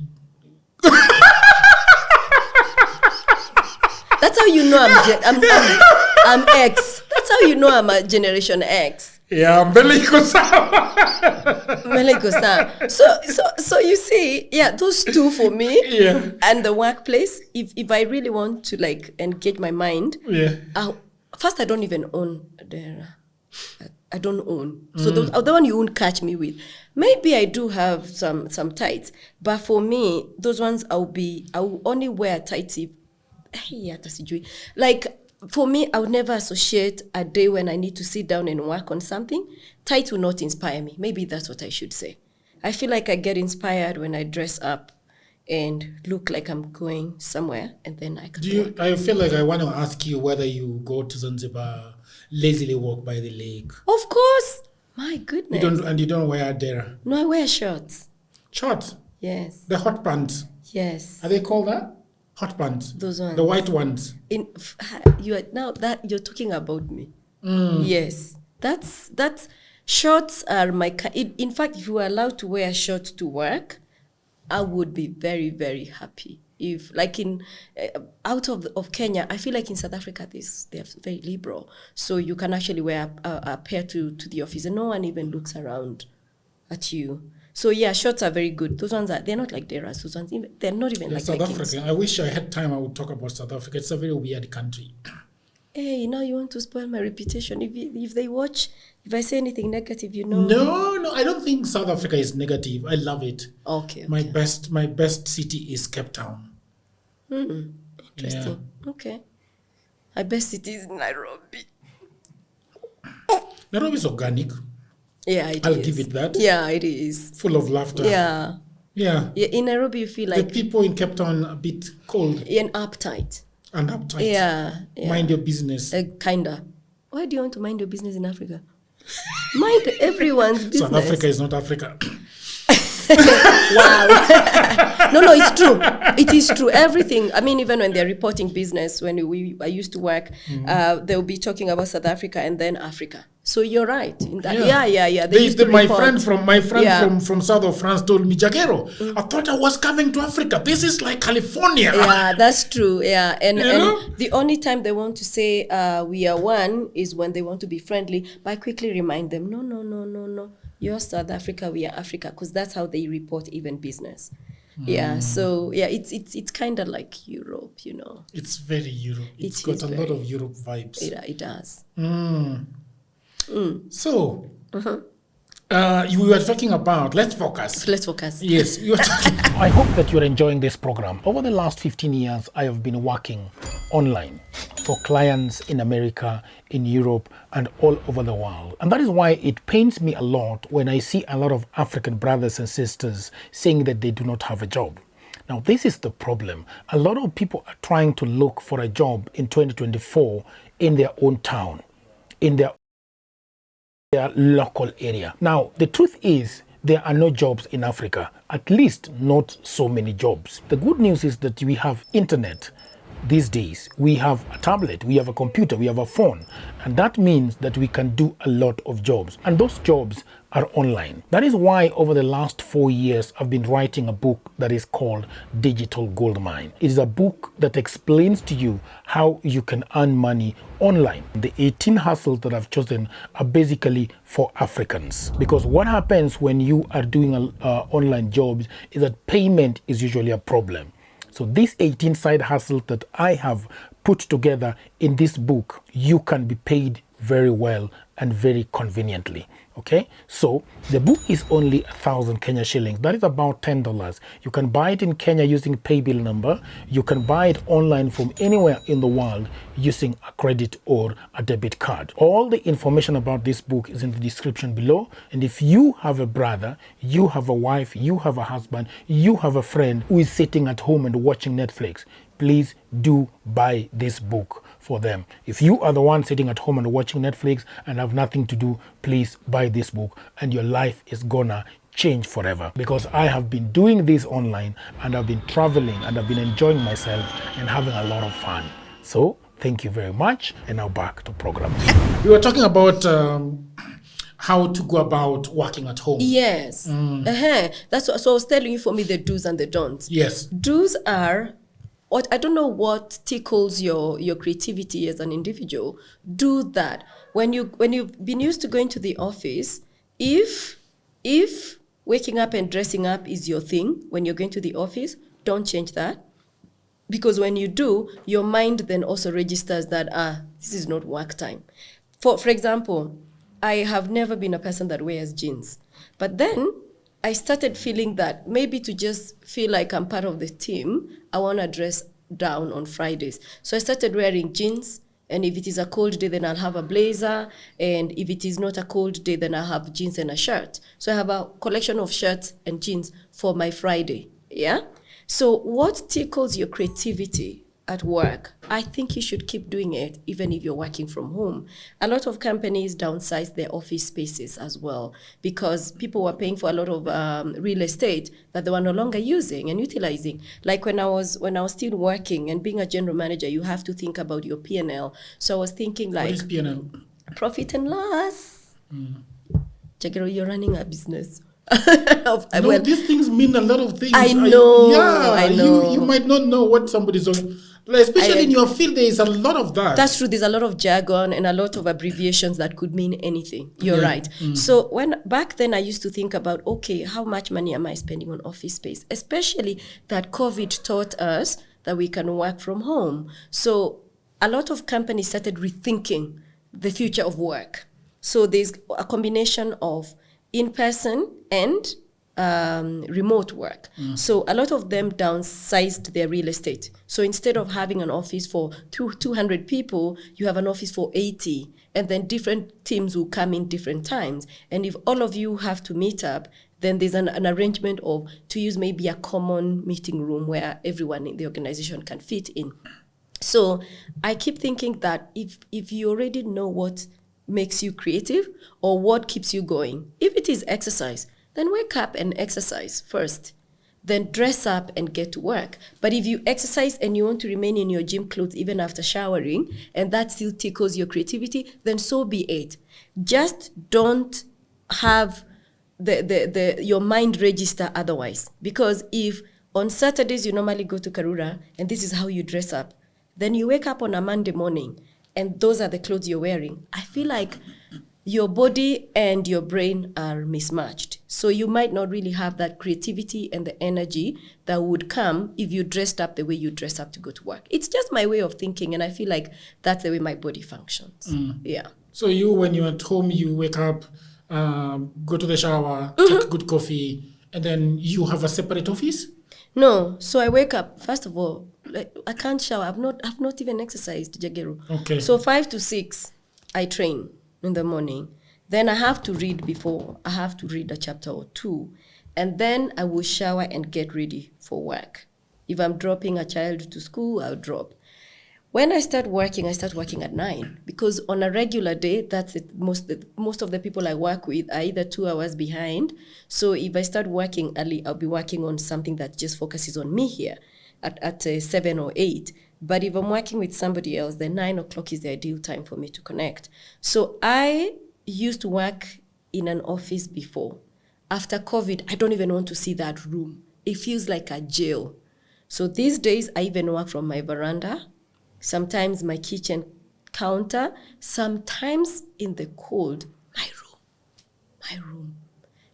That's how you know I'm X. That's how you know I'm a Generation X. Yeah, So you see, those two for me. Yeah. And the workplace, if I really want to like engage my mind, first I don't even own Dera. I don't own. So the one you won't catch me with. Maybe I do have some tights, but for me, those ones I will only wear tights if like for me, I would never associate a day when I need to sit down and work on something. Tights will not inspire me. Maybe that's what I should say. I feel like I get inspired when I dress up and look like I'm going somewhere, and then I can I feel like I want to ask you whether you go to Zanzibar, lazily walk by the lake. Of course. My goodness. You don't wear Dera? No, I wear shorts. Shorts? Yes. The hot pants? Yes. Are they called that? Hot pants? Those ones. The white ones? You're talking about me. Yes. That's shorts are my... In fact, if you were allowed to wear shorts to work, I would be very, very happy. If like in out of Kenya, I feel like in South Africa they're very liberal, so you can actually wear a pair to the office, and no one even looks around at you. So yeah, shorts are very good. Those ones they're not like Deras. Those ones, they're not even like South leggings. Africa. I wish I had time. I would talk about South Africa. It's a very weird country. Hey, now you want to spoil my reputation. If they watch, if I say anything negative, No, I don't think South Africa is negative. I love it. Okay. My best city is Cape Town. Interesting. Yeah. Okay. My best city is Nairobi. Nairobi is organic. Yeah, I'll give it that. Yeah, it is. Full of laughter. Yeah. Yeah. In Nairobi, you feel like... The people in Cape Town are a bit cold. And uptight. Yeah. Mind your business. Kinda. Why do you want to mind your business in Africa? Mind everyone's business. South Africa is not Africa. Wow. No, it's true. It is true. Everything. I mean, even when they're reporting business, when I used to work, they'll be talking about South Africa and then Africa. So you're right. In that, yeah. My friend from south of France told me, Jagero, I thought I was coming to Africa. This is like California. Yeah, that's true. Yeah, and the only time they want to say we are one is when they want to be friendly. But I quickly remind them, no. You're South Africa, we are Africa, because that's how they report even business. Yeah, so yeah, it's kind of like Europe, It's very Europe. It's got a lot of Europe vibes. It does. So, you were talking about, let's focus. Yes, you were talking. I hope that you're enjoying this program. Over the last 15 years, I have been working online for clients in America, in Europe, and all over the world. And that is why it pains me a lot when I see a lot of African brothers and sisters saying that they do not have a job. Now, this is the problem. A lot of people are trying to look for a job in 2024 in their own town, in their local area. Now, the truth is, there are no jobs in Africa, at least not so many jobs. The good news is that we have internet these days. We have a tablet, we have a computer, we have a phone, and that means that we can do a lot of jobs, and those jobs are online. That is why over the last 4 years I've been writing a book that is called Digital Goldmine. It is a book that explains to you how you can earn money online. The 18 hustles that I've chosen are basically for Africans, because what happens when you are doing online jobs is that payment is usually a problem. So these 18 side hustles that I have put together in this book, you can be paid very well and very conveniently. Okay, so the book is only 1,000 Kenya shillings. That is about $10. You can buy it in Kenya using pay bill number. You can buy it online from anywhere in the world using a credit or a debit card. All the information about this book is in the description below. And if you have a brother, you have a wife, you have a husband, you have a friend who is sitting at home and watching Netflix, please do buy this book for them. If you are the one sitting at home and watching Netflix and have nothing to do, please buy this book and your life is gonna change forever. Because I have been doing this online and I've been traveling and I've been enjoying myself and having a lot of fun. So thank you very much, and now back to program. We were talking about how to go about working at home. Yes. That's what, so I was telling you, for me, the do's and the don'ts. Yes. Do's are, I don't know what tickles your creativity as an individual. Do that. When you've been used to going to the office, if waking up and dressing up is your thing when you're going to the office, don't change that. Because when you do, your mind then also registers that, this is not work time. For example, I have never been a person that wears jeans. But then I started feeling that maybe to just feel like I'm part of the team, I want to dress down on Fridays. So I started wearing jeans, and if it is a cold day, then I'll have a blazer, and if it is not a cold day, then I'll have jeans and a shirt. So I have a collection of shirts and jeans for my Friday, yeah? So what tickles your creativity at work? I think you should keep doing it even if you're working from home. A lot of companies downsize their office spaces as well because people were paying for a lot of real estate that they were no longer using and utilizing. Like when I was still working and being a general manager, you have to think about your P&L. So I was thinking like... What is P&L? Profit and loss. Jagero, you're running a business. These things mean a lot of things. I know. You might not know what somebody's on. Especially in your field, there is a lot of that. That's true. There's a lot of jargon and a lot of abbreviations that could mean anything. You're right. So back then I used to think about, okay, how much money am I spending on office space? Especially that COVID taught us that we can work from home. So a lot of companies started rethinking the future of work. So there's a combination of in-person and remote work. So a lot of them downsized their real estate. So instead of having an office for 200 people, you have an office for 80. And then different teams will come in different times. And if all of you have to meet up, then there's an arrangement to use maybe a common meeting room where everyone in the organization can fit in. So I keep thinking that if you already know what makes you creative or what keeps you going, if it is exercise, then wake up and exercise first. Then dress up and get to work. But if you exercise and you want to remain in your gym clothes even after showering, and that still tickles your creativity, then so be it. Just don't have your mind register otherwise. Because if on Saturdays you normally go to Karura and this is how you dress up, then you wake up on a Monday morning and those are the clothes you're wearing, I feel like your body and your brain are mismatched. So you might not really have that creativity and the energy that would come if you dressed up the way you dress up to go to work. It's just my way of thinking, and I feel like that's the way my body functions. Yeah. So you, when you're at home, you wake up, go to the shower, take good coffee, and then you have a separate office? No. So I wake up, first of all, I can't shower. I've not even exercised, Jageru. Okay. So 5 to 6, I train in the morning. Then I have to read before. I have to read a chapter or two. And then I will shower and get ready for work. If I'm dropping a child to school, I'll drop. When I start working at 9. Because on a regular day, that's it. Most of the people I work with are either 2 hours behind. So if I start working early, I'll be working on something that just focuses on me here at 7 or 8. But if I'm working with somebody else, then 9 o'clock is the ideal time for me to connect. So I used to work in an office before. After COVID, I don't even want to see that room. It feels like a jail. So these days, I even work from my veranda, sometimes my kitchen counter, sometimes in the cold, my room.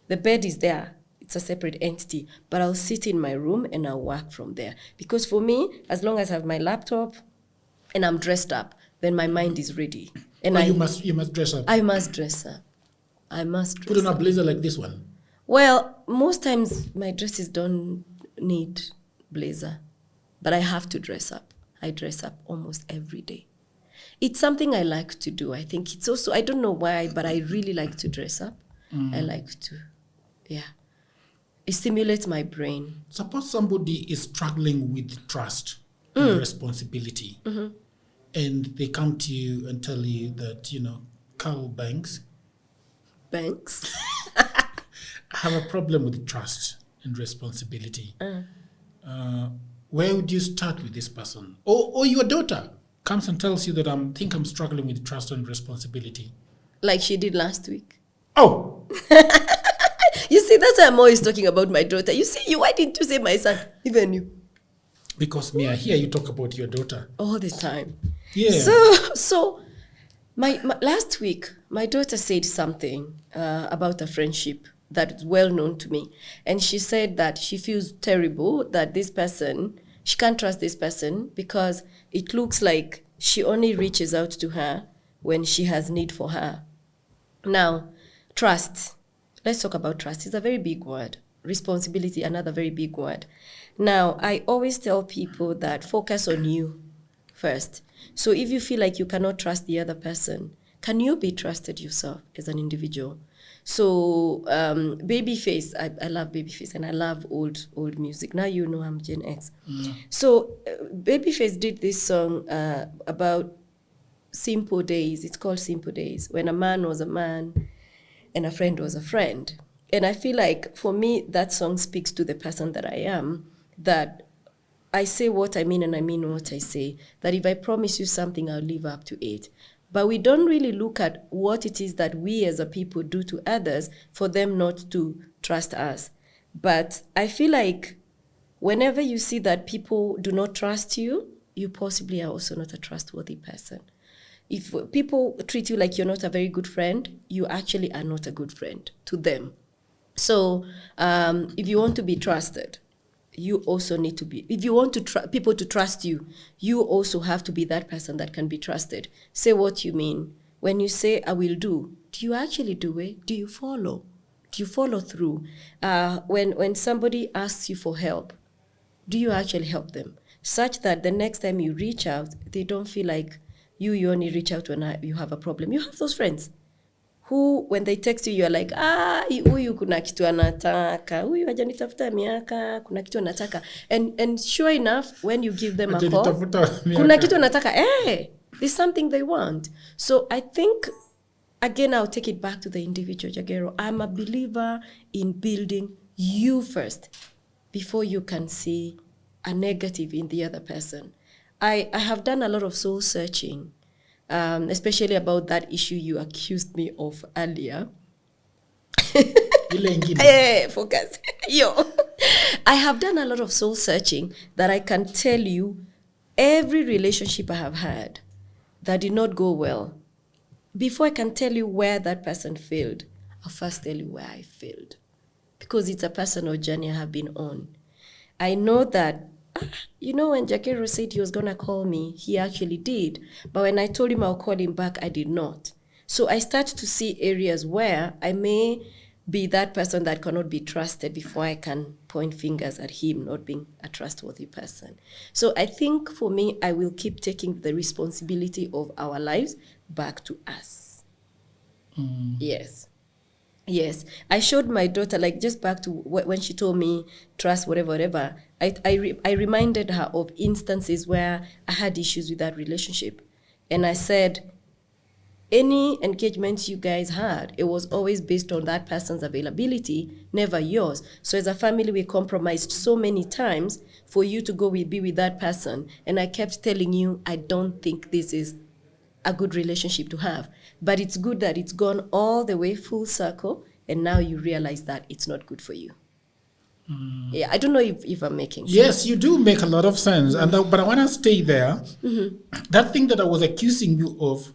The bed is there. It's a separate entity, but I'll sit in my room and I'll work from there. Because for me, as long as I have my laptop and I'm dressed up, then my mind is ready. And you must dress up. I must dress up. Put on a blazer like this one. Well, most times my dresses don't need blazer, but I have to dress up. I dress up almost every day. It's something I like to do. I think it's also, I don't know why, but I really like to dress up. I like to, it stimulates my brain. Suppose somebody is struggling with trust and responsibility, and they come to you and tell you that, Carl Banks have a problem with trust and responsibility. Where would you start with this person? Or your daughter comes and tells you that I think I'm struggling with trust and responsibility. Like she did last week. Oh! You see, that's why I'm always talking about my daughter. You see, why didn't you say my son? Even you. Because I hear you talk about your daughter. All the time. Yeah. So my last week, my daughter said something about a friendship that's well known to me. And she said that she feels terrible that this person, she can't trust this person because it looks like she only reaches out to her when she has need for her. Now, trust. Let's talk about trust. It's a very big word. Responsibility, another very big word. Now, I always tell people that focus on you first. So if you feel like you cannot trust the other person, can you be trusted yourself as an individual? So Babyface, I love Babyface and I love old music. Now you know I'm Gen X. So Babyface did this song about simple days. It's called Simple Days, when a man was a man and a friend was a friend. And I feel like, for me, that song speaks to the person that I am, that I say what I mean and I mean what I say, that if I promise you something, I'll live up to it. But we don't really look at what it is that we as a people do to others for them not to trust us. But I feel like whenever you see that people do not trust you, you possibly are also not a trustworthy person. If people treat you like you're not a very good friend, you actually are not a good friend to them. So if you want to be trusted, you also need to be, if you want to people to trust you, you also have to be that person that can be trusted. Say what you mean. When you say, I will do you actually do it? Do you follow? Do you follow through? When somebody asks you for help, do you actually help them? Such that the next time you reach out, they don't feel like you only reach out when you have a problem. You have those friends who, when they text you, you're like, huyu kuna kitu anataka, huyu hajanitafuta miaka, kuna kitu anataka. And sure enough, when you give them a call, kuna kitu anataka, there's something they want. So I think, again, I'll take it back to the individual, Jagero. I'm a believer in building you first before you can see a negative in the other person. I have done a lot of soul searching, especially about that issue you accused me of earlier. Focus. I have done a lot of soul searching that I can tell you every relationship I have had that did not go well. Before I can tell you where that person failed, I'll first tell you where I failed. Because it's a personal journey I have been on. I know that, when Jakero said he was going to call me, he actually did. But when I told him I'll call him back, I did not. So I started to see areas where I may be that person that cannot be trusted before I can point fingers at him not being a trustworthy person. So I think for me, I will keep taking the responsibility of our lives back to us. Yes. I showed my daughter, like just back to when she told me trust, whatever. I reminded her of instances where I had issues with that relationship. And I said, any engagement you guys had, it was always based on that person's availability, never yours. So as a family, we compromised so many times for you to go be with that person. And I kept telling you, I don't think this is a good relationship to have. But it's good that it's gone all the way full circle, and now you realize that it's not good for you. Yeah, I don't know if I'm making sense. Yes, you do make a lot of sense. But I want to stay there. That thing that I was accusing you of,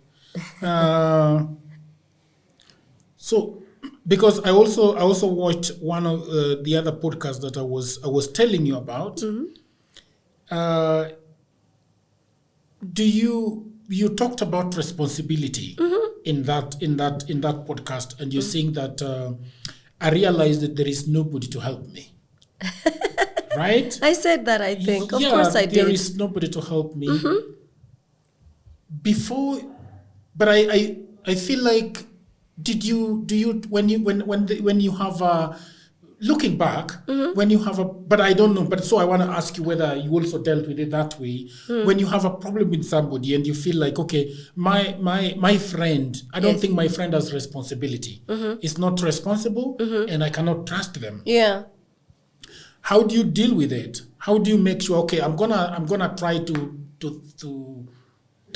so because I also watched one of the other podcasts that I was telling you about. You talked about responsibility in that podcast, and you're saying that I realized that there is nobody to help me. Right? I said that, I think. Of course I did. There is nobody to help me. Before, but I feel like, when you have looking back, when you have but I don't know, but so I want to ask you whether you also dealt with it that way. When you have a problem with somebody and you feel like, okay, my friend, I don't think my friend has responsibility. Is not responsible, and I cannot trust them. Yeah. How do you deal with it? How do you make sure, okay, I'm gonna try to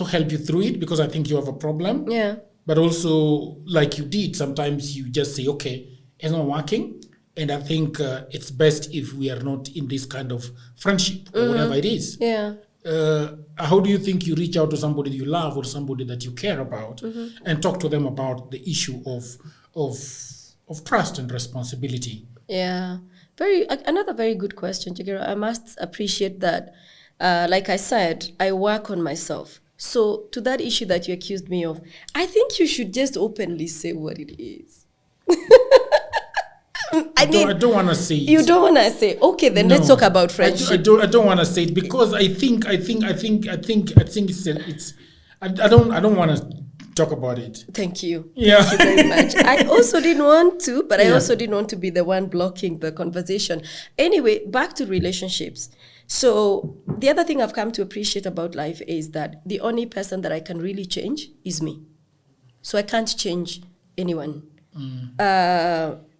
help you through it because I think you have a problem. Yeah. But also, like you did, sometimes you just say, okay, it's not working, and I think it's best if we are not in this kind of friendship or whatever it is. Yeah. How do you think you reach out to somebody you love or somebody that you care about and talk to them about the issue of trust and responsibility? Yeah. Another very good question, Jagero. I must appreciate that. Like I said, I work on myself. So to that issue that you accused me of, I think you should just openly say what it is. I don't want to say it. You don't want to say, okay, then let's talk about friendship. I don't want to say it because I think it's I don't want to talk about it. Thank you. Yeah. Thank you very much. I also didn't want to, but I also didn't want to be the one blocking the conversation. Anyway, back to relationships. So the other thing I've come to appreciate about life is that the only person that I can really change is me. So I can't change anyone.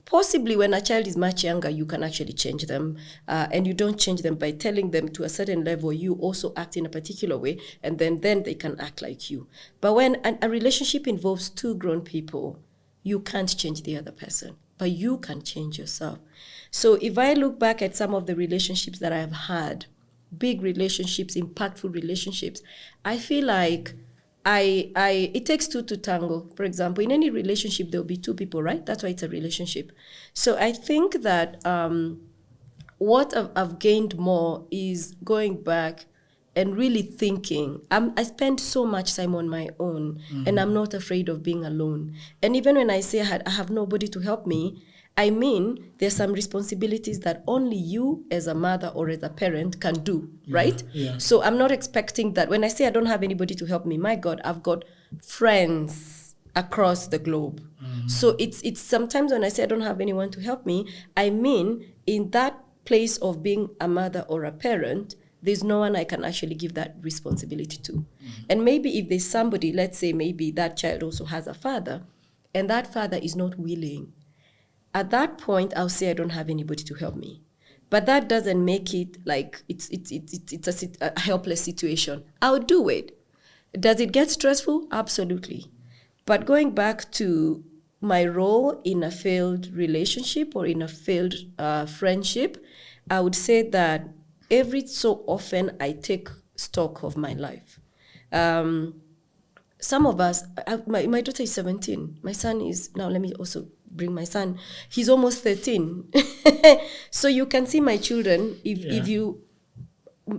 Possibly when a child is much younger, you can actually change them. And you don't change them by telling them to a certain level, you also act in a particular way, and then they can act like you. But when a relationship involves two grown people, you can't change the other person, but you can change yourself. So if I look back at some of the relationships that I've had big relationships, impactful relationships, I feel like it takes two to tango. For example, in any relationship, there will be two people, right? That's why it's a relationship. So I think that what I've gained more is going back and really thinking. I spend so much time on my own, and I'm not afraid of being alone. And even when I say I have nobody to help me, I mean there's some responsibilities that only you as a mother or as a parent can do, right? Yeah. So I'm not expecting that. When I say I don't have anybody to help me, my God, I've got friends across the globe. So it's sometimes when I say I don't have anyone to help me, I mean in that place of being a mother or a parent, there's no one I can actually give that responsibility to. And maybe if there's somebody, let's say maybe that child also has a father, and that father is not willing, at that point I'll say I don't have anybody to help me. But that doesn't make it like it's a helpless situation. I'll do it. Does it get stressful? Absolutely. But going back to my role in a failed relationship or in a failed friendship, I would say that every so often I take stock of my life. Some of us, my daughter is 17. My son is, now let me also bring my son. He's almost 13. So you can see my children, if you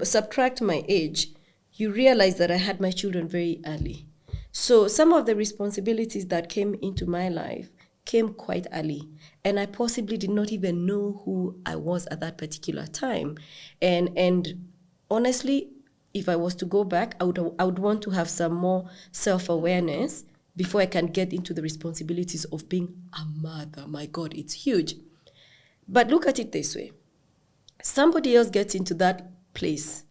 subtract my age, you realize that I had my children very early. So some of the responsibilities that came into my life came quite early, and I possibly did not even know who I was at that particular time. And honestly, if I was to go back, I would want to have some more self-awareness before I can get into the responsibilities of being a mother. My God, it's huge. But look at it this way. Somebody else gets into that place.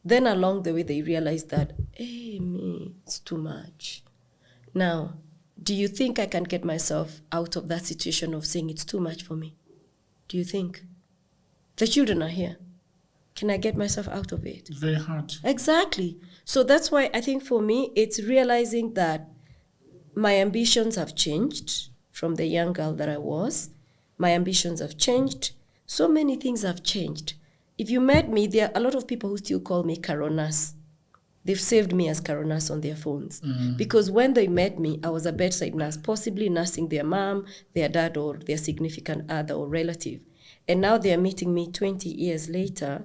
Then along the way, they realize that, hey, me, it's too much. Now, do you think I can get myself out of that situation of saying it's too much for me? Do you think? The children are here. Can I get myself out of it? It's very hard. Exactly. So that's why I think for me, it's realizing that my ambitions have changed from the young girl that I was. My ambitions have changed. So many things have changed. If you met me, there are a lot of people who still call me Caronas. They've saved me as Caronas on their phones. Because when they met me, I was a bedside nurse, possibly nursing their mom, their dad, or their significant other or relative. And now they are meeting me 20 years later.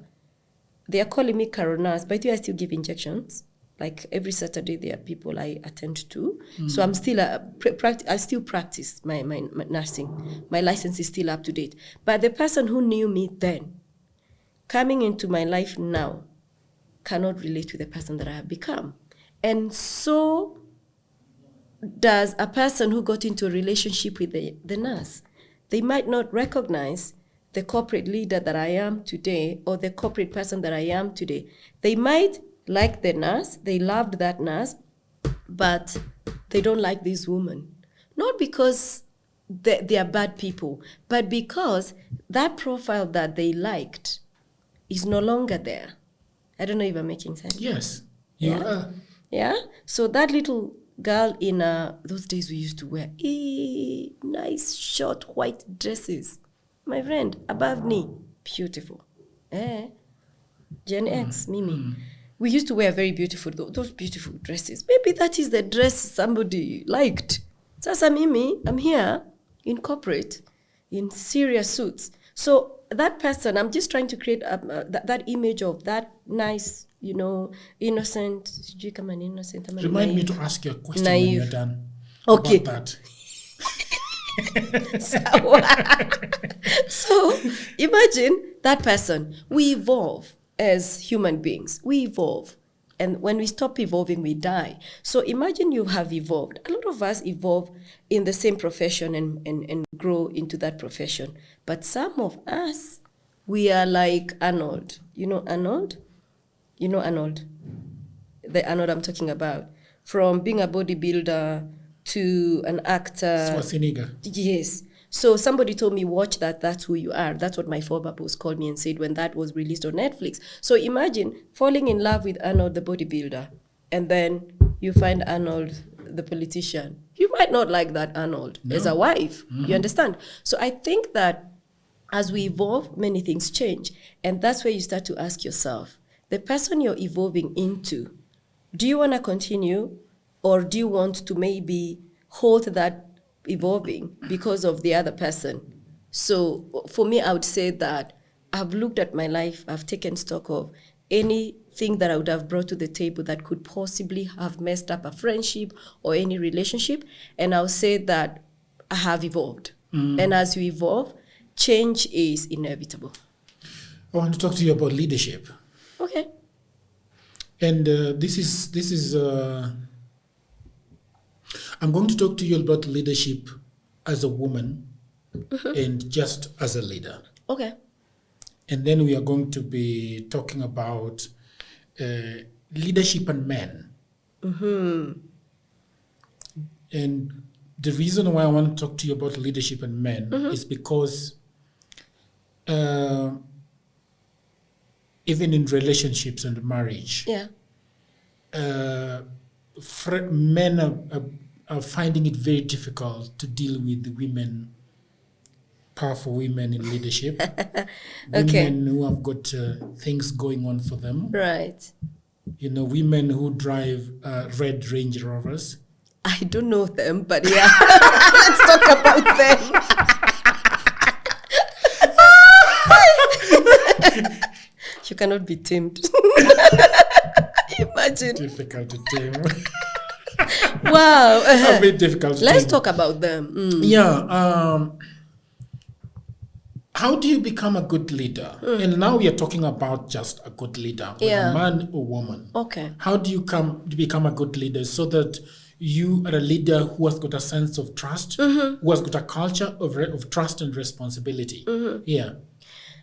They are calling me Caronas. By the way, I still give injections. Like every Saturday, there are people I attend to. So I'm still I still practice my nursing. My license is still up to date. But the person who knew me then, coming into my life now, cannot relate to the person that I have become. And so does a person who got into a relationship with the nurse. They might not recognize the corporate leader that I am today or the corporate person that I am today. They might like the nurse, they loved that nurse, but they don't like this woman. Not because they are bad people, but because that profile that they liked is no longer there. I don't know if I'm making sense. Yes, you are. Yeah? So that little girl in those days we used to wear nice short white dresses. My friend, above knee, beautiful. Gen X, Mimi. We used to wear very beautiful, those beautiful dresses. Maybe that is the dress somebody liked. Sasa Mimi, I'm here in corporate, in serious suits. So that person, I'm just trying to create that image of that nice, innocent. Remind me to ask you a question naive. when you're done. Okay. About that. So imagine that person. We evolve as human beings. We evolve. And when we stop evolving, we die. So imagine you have evolved. A lot of us evolve in the same profession and grow into that profession. But some of us, we are like Arnold. You know Arnold? You know Arnold? The Arnold I'm talking about. From being a bodybuilder to an actor. Schwarzenegger. Yes. So somebody told me, watch that, that's who you are. That's what my former boss called me and said when that was released on Netflix. So imagine falling in love with Arnold, the bodybuilder, and then you find Arnold, the politician. You might not like that Arnold as a wife. You understand? So I think that as we evolve, many things change. And that's where you start to ask yourself, the person you're evolving into, do you want to continue, or do you want to maybe hold that evolving because of the other person? So for me, I would say that I've looked at my life, I've taken stock of anything that I would have brought to the table that could possibly have messed up a friendship or any relationship, and I'll say that I have evolved. And as you evolve, change is inevitable. I want to talk to you about leadership. Okay. And this is I'm going to talk to you about leadership as a woman and just as a leader. Okay. And then we are going to be talking about leadership and men. And the reason why I want to talk to you about leadership and men is because even in relationships and marriage, men are finding it very difficult to deal with the women, powerful women in leadership. Women who have got things going on for them. Right. You know, women who drive red Range Rovers. I don't know them, but yeah, let's talk about them. You cannot be tamed. Imagine. Difficult to tame. Wow. A bit difficult to Let's tame. talk about them. Yeah. How do you become a good leader? And now we are talking about just a good leader, whether man or woman. Okay. How do you become a good leader so that you are a leader who has got a sense of trust, who has got a culture of trust and responsibility? Yeah.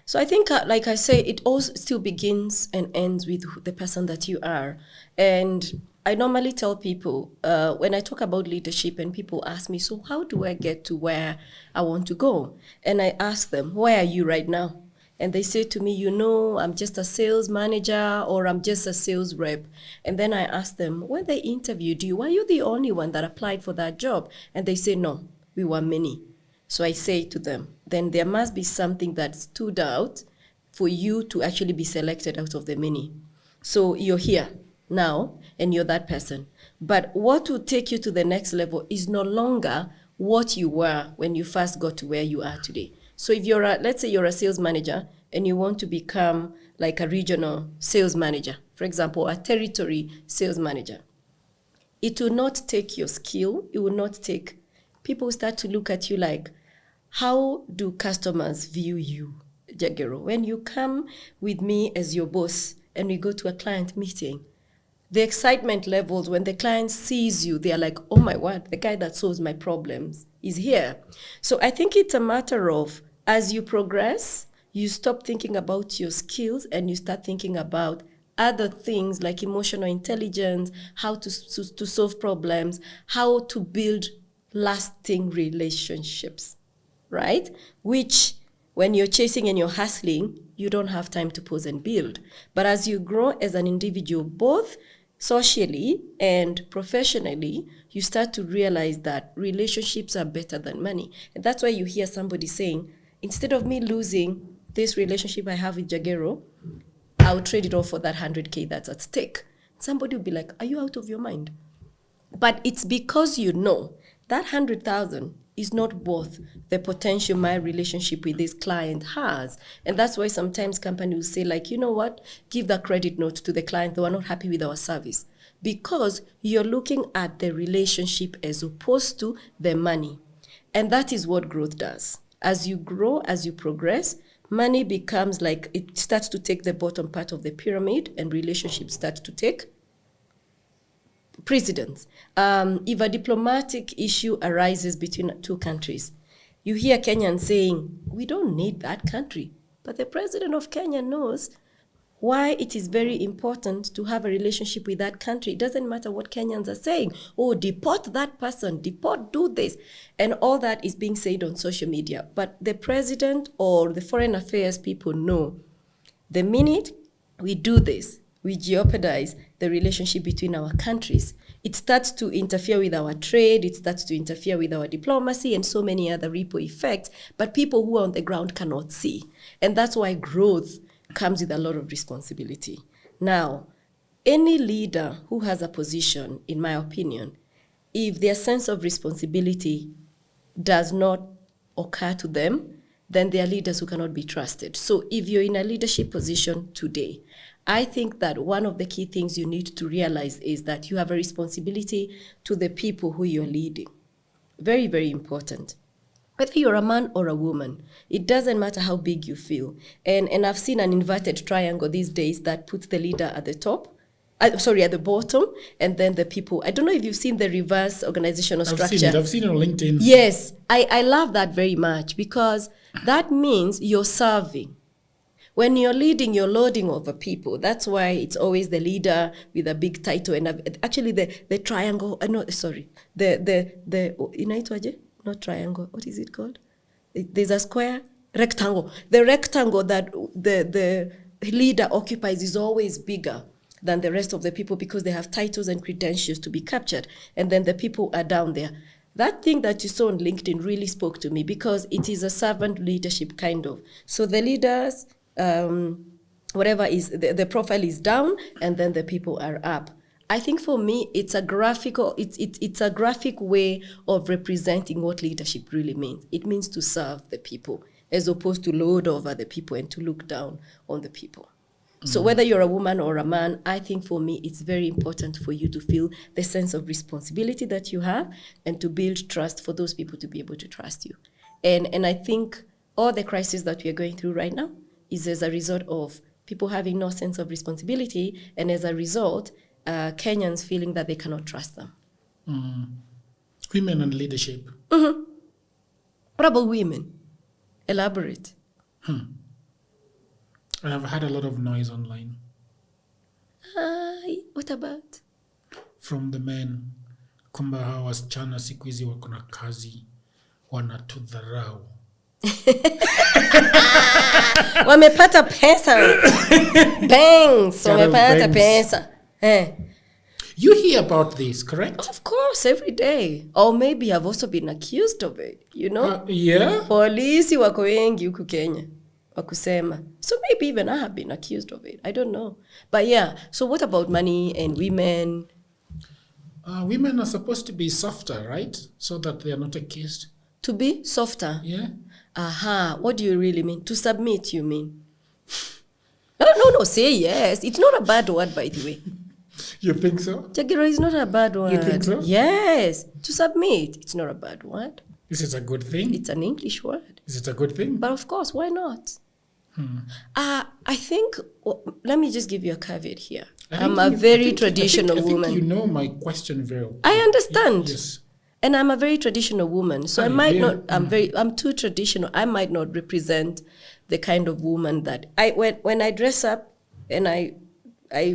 So I think, like I say, it all still begins and ends with the person that you are. And I normally tell people, when I talk about leadership and people ask me, so how do I get to where I want to go? And I ask them, where are you right now? And they say to me, I'm just a sales manager or I'm just a sales rep. And then I ask them, when they interviewed you, were you the only one that applied for that job? And they say, no, we were many. So I say to them, then there must be something that stood out for you to actually be selected out of the many. So you're here now and you're that person. But what will take you to the next level is no longer what you were when you first got to where you are today. So if let's say you're a sales manager and you want to become like a regional sales manager, for example, a territory sales manager, it will not take your skill. It will not take, people start to look at you like, how do customers view you, Jagero? When you come with me as your boss and we go to a client meeting, the excitement levels, when the client sees you, they are like, oh my word, the guy that solves my problems is here. So I think it's a matter of, as you progress, you stop thinking about your skills and you start thinking about other things like emotional intelligence, how to solve problems, how to build lasting relationships, right? Which, when you're chasing and you're hustling, you don't have time to pause and build. But as you grow as an individual, both socially and professionally, you start to realize that relationships are better than money. And that's why you hear somebody saying, instead of me losing this relationship I have with Jagero, I'll trade it off for that 100K that's at stake. Somebody will be like, are you out of your mind? But it's because you know that 100,000 is not worth the potential my relationship with this client has. And that's why sometimes companies will say, like, you know what, give the credit note to the client, they are not happy with our service. Because you're looking at the relationship as opposed to the money. And that is what growth does. As you grow, as you progress, money becomes like, it starts to take the bottom part of the pyramid and relationships start to take precedence. If a diplomatic issue arises between two countries, you hear Kenyans saying, we don't need that country. But the president of Kenya knows why it is very important to have a relationship with that country. It doesn't matter what Kenyans are saying. Oh, deport that person, deport, do this. And all that is being said on social media. But the president or the foreign affairs people know the minute we do this, we jeopardize the relationship between our countries. It starts to interfere with our trade, it starts to interfere with our diplomacy and so many other ripple effects, but people who are on the ground cannot see. And that's why growth comes with a lot of responsibility. Now, any leader who has a position, in my opinion, if their sense of responsibility does not occur to them, then they are leaders who cannot be trusted. So if you're in a leadership position today, I think that one of the key things you need to realize is that you have a responsibility to the people who you're leading. Very, very important. Whether you're a man or a woman, it doesn't matter how big you feel. And I've seen an inverted triangle these days that puts the leader at the top, at the bottom, and then the people. I don't know if you've seen the reverse organizational structure. I've seen it on LinkedIn. Yes, I love that very much, because that means you're serving. When you're leading, you're lording over people. That's why it's always the leader with a big title. And actually the triangle, inaitwaje? Not triangle, what is it called? There's a square, rectangle. The rectangle that the leader occupies is always bigger than the rest of the people, because they have titles and credentials to be captured, and then the people are down there. That thing that you saw on LinkedIn really spoke to me, because it is a servant leadership kind of. So the leaders, whatever is, the profile is down, and then the people are up. I think for me, it's a graphic way of representing what leadership really means. It means to serve the people, as opposed to lord over the people and to look down on the people. So whether you're a woman or a man, I think for me, it's very important for you to feel the sense of responsibility that you have, and to build trust for those people to be able to trust you. And I think all the crisis that we are going through right now is as a result of people having no sense of responsibility, and as a result, Kenyans feeling that they cannot trust them. Women and leadership. What about women? Elaborate. I have had a lot of noise online. What about? From the men, kwamba hawa wasichana siku hizi wako na kazi, wanatudharau. Wamepata pesa. Bangs. Wamepata pesa. You hear about this, correct? Of course, every day. Or maybe I've also been accused of it, you know? Yeah? Polisi wako wengi huku Kenya. Wakusema. So maybe even I have been accused of it. I don't know. But yeah, so what about money and women? Women are supposed to be softer, right? So that they are not accused. To be softer? Yeah. Aha. What do you really mean? To submit, you mean? No, say yes. It's not a bad word, by the way. You think so? Jagiro is not a bad word. You think so? Yes. To submit, it's not a bad word. Is it a good thing? It's an English word. Is it a good thing? But of course, why not? I think, let me just give you a caveat here. I'm a very traditional woman. I think you know my question very well. I understand. Yes. And I'm a very traditional woman. So I'm too traditional. I might not represent the kind of woman that when I dress up and I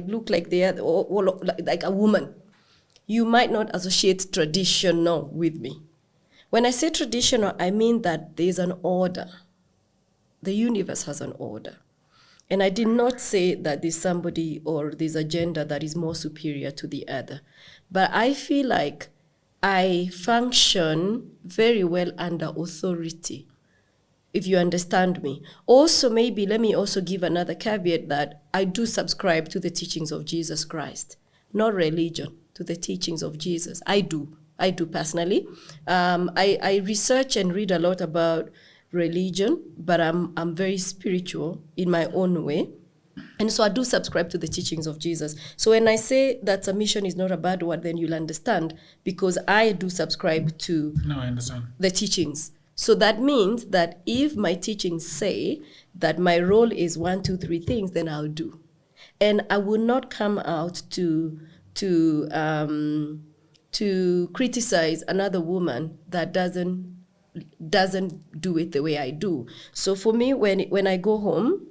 look like like a woman, you might not associate traditional with me. When I say traditional, I mean that there's an order. The universe has an order. And I did not say that there's somebody or there's a gender that is more superior to the other. But I feel like I function very well under authority, if you understand me. Also, maybe let me also give another caveat that I do subscribe to the teachings of Jesus Christ, not religion, to the teachings of Jesus. I do personally. I research and read a lot about religion, but I'm very spiritual in my own way. And so I do subscribe to the teachings of Jesus. So when I say that submission is not a bad word, then you'll understand, because I do subscribe to I understand the teachings. So that means that if my teachings say that my role is 1, 2, 3 things, then I'll do. And I will not come out to criticize another woman that doesn't do it the way I do. So for me, when I go home,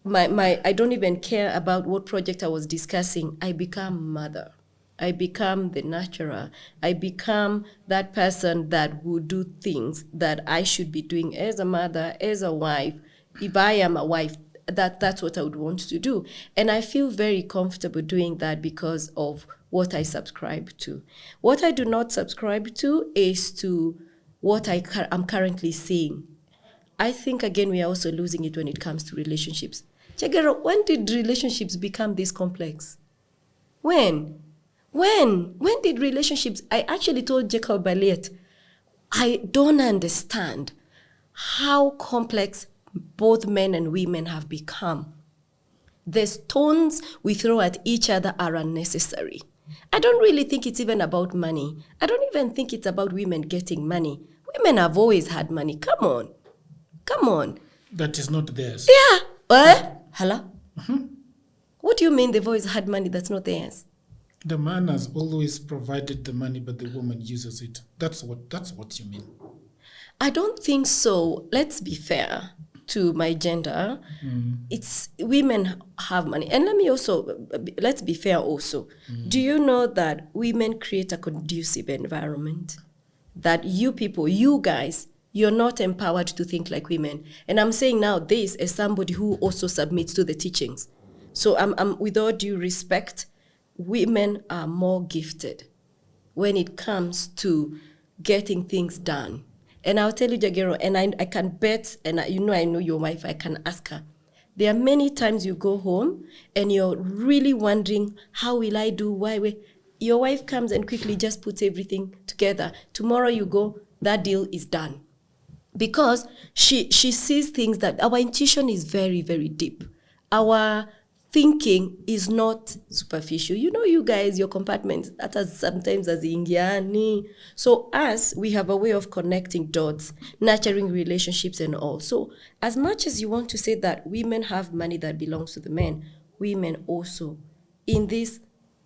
I don't even care about what project I was discussing. I become mother. I become the nurturer. I become that person that will do things that I should be doing as a mother, as a wife. If I am a wife, that's what I would want to do. And I feel very comfortable doing that because of what I subscribe to. What I do not subscribe to is to what I'm currently seeing. I think, again, we are also losing it when it comes to relationships. Chagero, when did relationships become this complex? When did relationships? I actually told Jacob Ballet, I don't understand how complex both men and women have become. The stones we throw at each other are unnecessary. I don't really think it's even about money. I don't even think it's about women getting money. Women have always had money. Come on. That is not theirs. Yeah. Hello? Mm-hmm. What do you mean they've always had money that's not theirs? The man has always provided the money, but the woman uses it. That's what you mean. I don't think so. Let's be fair to my gender. It's women have money. And let's be fair also. Do you know that women create a conducive environment? That you people, you guys, you're not empowered to think like women. And I'm saying now this as somebody who also submits to the teachings. So I'm with all due respect, women are more gifted when it comes to getting things done. And I'll tell you, Jagero, and I can bet, and I know your wife, I can ask her. There are many times you go home and you're really wondering, how will I do? Why? Your wife comes and quickly just puts everything together. Tomorrow you go, that deal is done. Because she sees things that our intuition is very, very deep. Our thinking is not superficial. You know, you guys, your compartments, that is sometimes as Indiani. So us, we have a way of connecting dots, nurturing relationships and all. So as much as you want to say that women have money that belongs to the men, women also, in this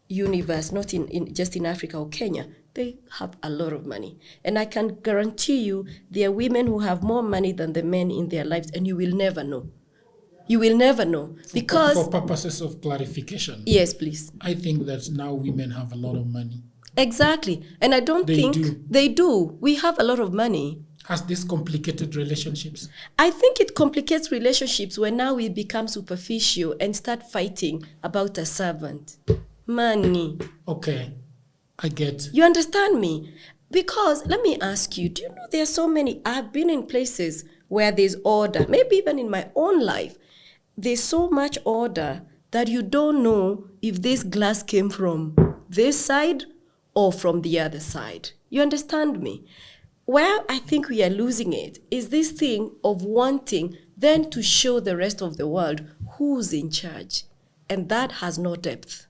universe, not in just in Africa or Kenya, they have a lot of money. And I can guarantee you there are women who have more money than the men in their lives, and you will never know. You will never know. Because for purposes of clarification. Yes, please. I think that now women have a lot of money. Exactly. And I don't think they do. We have a lot of money. Has this complicated relationships? I think it complicates relationships when now we become superficial and start fighting about a servant. Money. Okay. I get. You understand me? Because let me ask you, do you know there are so many, I've been in places where there's order, maybe even in my own life, there's so much order that you don't know if this glass came from this side or from the other side. You understand me? Where I think we are losing it is this thing of wanting then to show the rest of the world who's in charge. And that has no depth.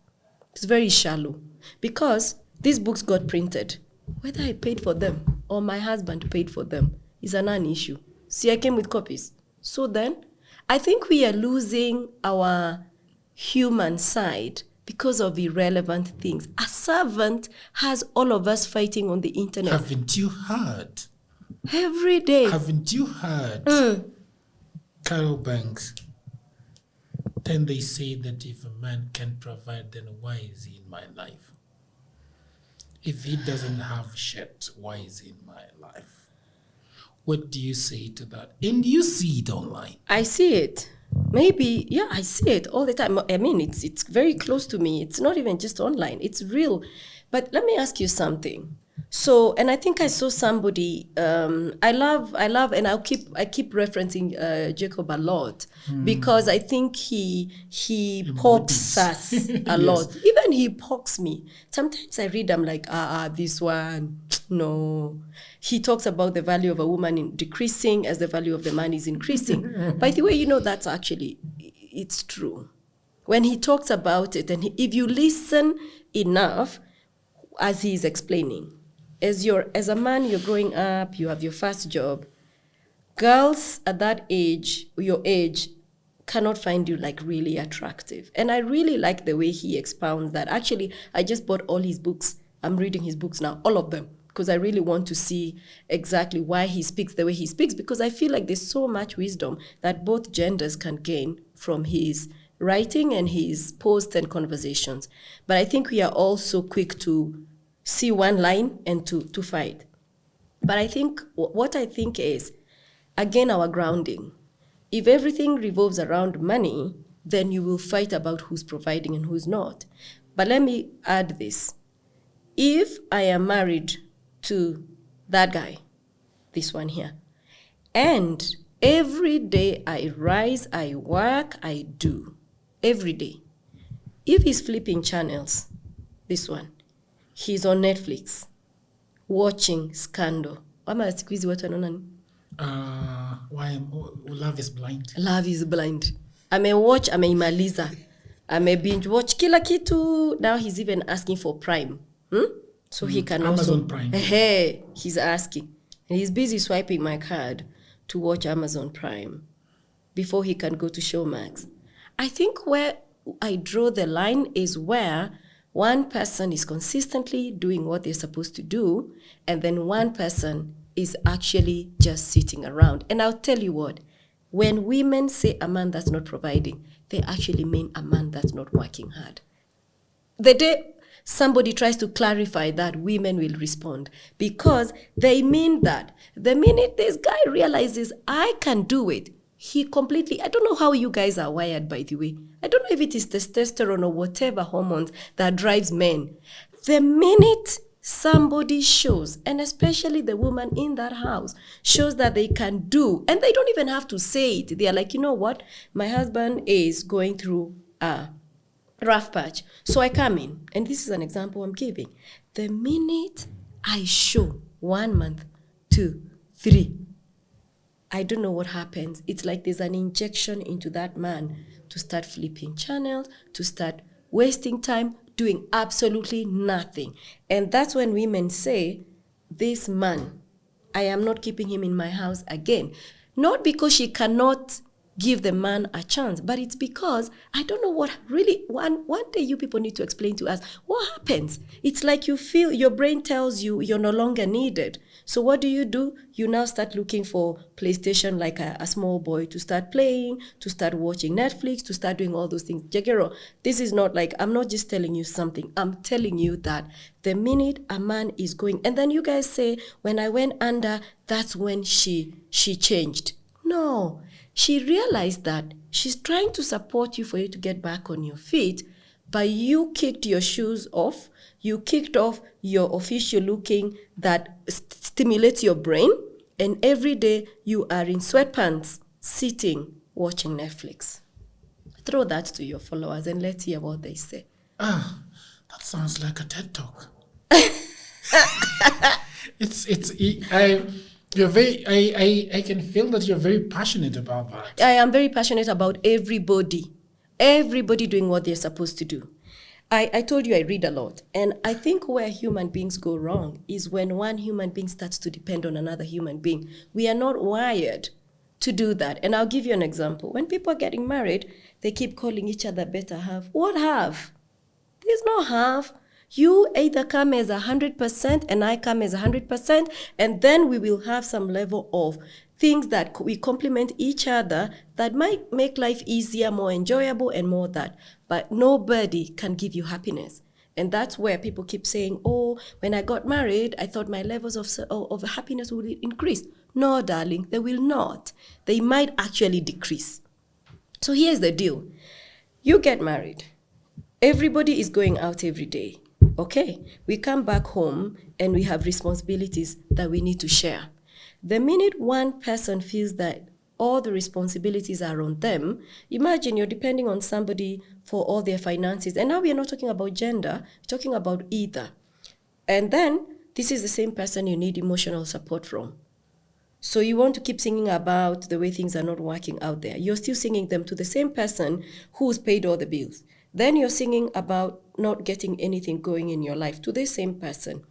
It's very shallow. Because these books got printed. Whether I paid for them or my husband paid for them is a non-issue. See, I came with copies. So then, I think we are losing our human side because of irrelevant things. A servant has all of us fighting on the internet. Haven't you heard? Every day. Haven't you heard? Carol Banks. Then they say that if a man can provide, then why is he in my life? If he doesn't have shit, why is he in my life? What do you say to that? And you see it online. I see it. Maybe, yeah, I see it all the time. I mean, it's very close to me. It's not even just online. It's real. But let me ask you something. So, and I think I saw somebody, I love, and I keep referencing Jacob a lot because I think he pokes us a lot. Even he pokes me. Sometimes I read, I'm like, this one, no. He talks about the value of a woman decreasing as the value of the man is increasing. By the way, you know, that's actually, it's true. When he talks about it, and if you listen enough, as he is explaining, as a man, you're growing up, you have your first job. Girls at that age, your age, cannot find you like really attractive. And I really like the way he expounds that. Actually, I just bought all his books. I'm reading his books now, all of them, because I really want to see exactly why he speaks the way he speaks, because I feel like there's so much wisdom that both genders can gain from his writing and his posts and conversations. But I think we are also quick to see one line and to fight. But I think, what I think is, again, our grounding. If everything revolves around money, then you will fight about who's providing and who's not. But let me add this. If I am married to that guy, this one here, and Every day I rise, I work, I do. Every day. If he's flipping channels, this one, he's on Netflix watching Scandal. Ama siku hizi watu wanaona nini? Love is blind. Love is blind. Amewatch, ameimaliza. Binge watch kila kitu. Now he's even asking for Prime. So he can Amazon also Prime. Hey, he's asking. And he's busy swiping my card to watch Amazon Prime before he can go to Showmax. I think where I draw the line is where one person is consistently doing what they're supposed to do, and then one person is actually just sitting around. And I'll tell you what, when women say a man that's not providing, they actually mean a man that's not working hard. The day somebody tries to clarify that, women will respond, because they mean that the minute this guy realizes I can do it, he completely, I don't know how you guys are wired, by the way. I don't know if it is testosterone or whatever hormones that drives men. The minute somebody shows, and especially the woman in that house, shows that they can do, and they don't even have to say it. They are like, you know what? My husband is going through a rough patch. So I come in, and this is an example I'm giving. The minute I show 1 month, 2, 3, I don't know what happens. It's like there's an injection into that man to start flipping channels, to start wasting time, doing absolutely nothing. And that's when women say, this man, I am not keeping him in my house again. Not because she cannot give the man a chance, but it's because I don't know what really, one day you people need to explain to us what happens. It's like you feel, your brain tells you you're no longer needed. So what do? You now start looking for PlayStation like a small boy to start playing, to start watching Netflix, to start doing all those things. Jagero, this is not like, I'm not just telling you something. I'm telling you that the minute a man is going, and then you guys say, when I went under, that's when she changed. No, she realized that she's trying to support you for you to get back on your feet, but you kicked your shoes off. You kicked off your official looking that stimulates your brain, and every day you are in sweatpants, sitting, watching Netflix. Throw that to your followers and let's hear what they say. That sounds like a TED Talk. I can feel that you're very passionate about that. I am very passionate about everybody doing what they're supposed to do. I told you I read a lot, and I think where human beings go wrong is when one human being starts to depend on another human being. We are not wired to do that. And I'll give you an example. When people are getting married, they keep calling each other better half. What half? There's no half. You either come as 100% and I come as 100%, and then we will have some level of things that we complement each other that might make life easier, more enjoyable, and more that. But nobody can give you happiness. And that's where people keep saying, oh, when I got married, I thought my levels of happiness would increase. No, darling, they will not. They might actually decrease. So here's the deal. You get married. Everybody is going out every day. Okay, we come back home and we have responsibilities that we need to share. The minute one person feels that all the responsibilities are on them, imagine you're depending on somebody for all their finances. And now we are not talking about gender, we're talking about either. And then this is the same person you need emotional support from. So you want to keep singing about the way things are not working out there. You're still singing them to the same person who's paid all the bills. Then you're singing about not getting anything going in your life to the same person.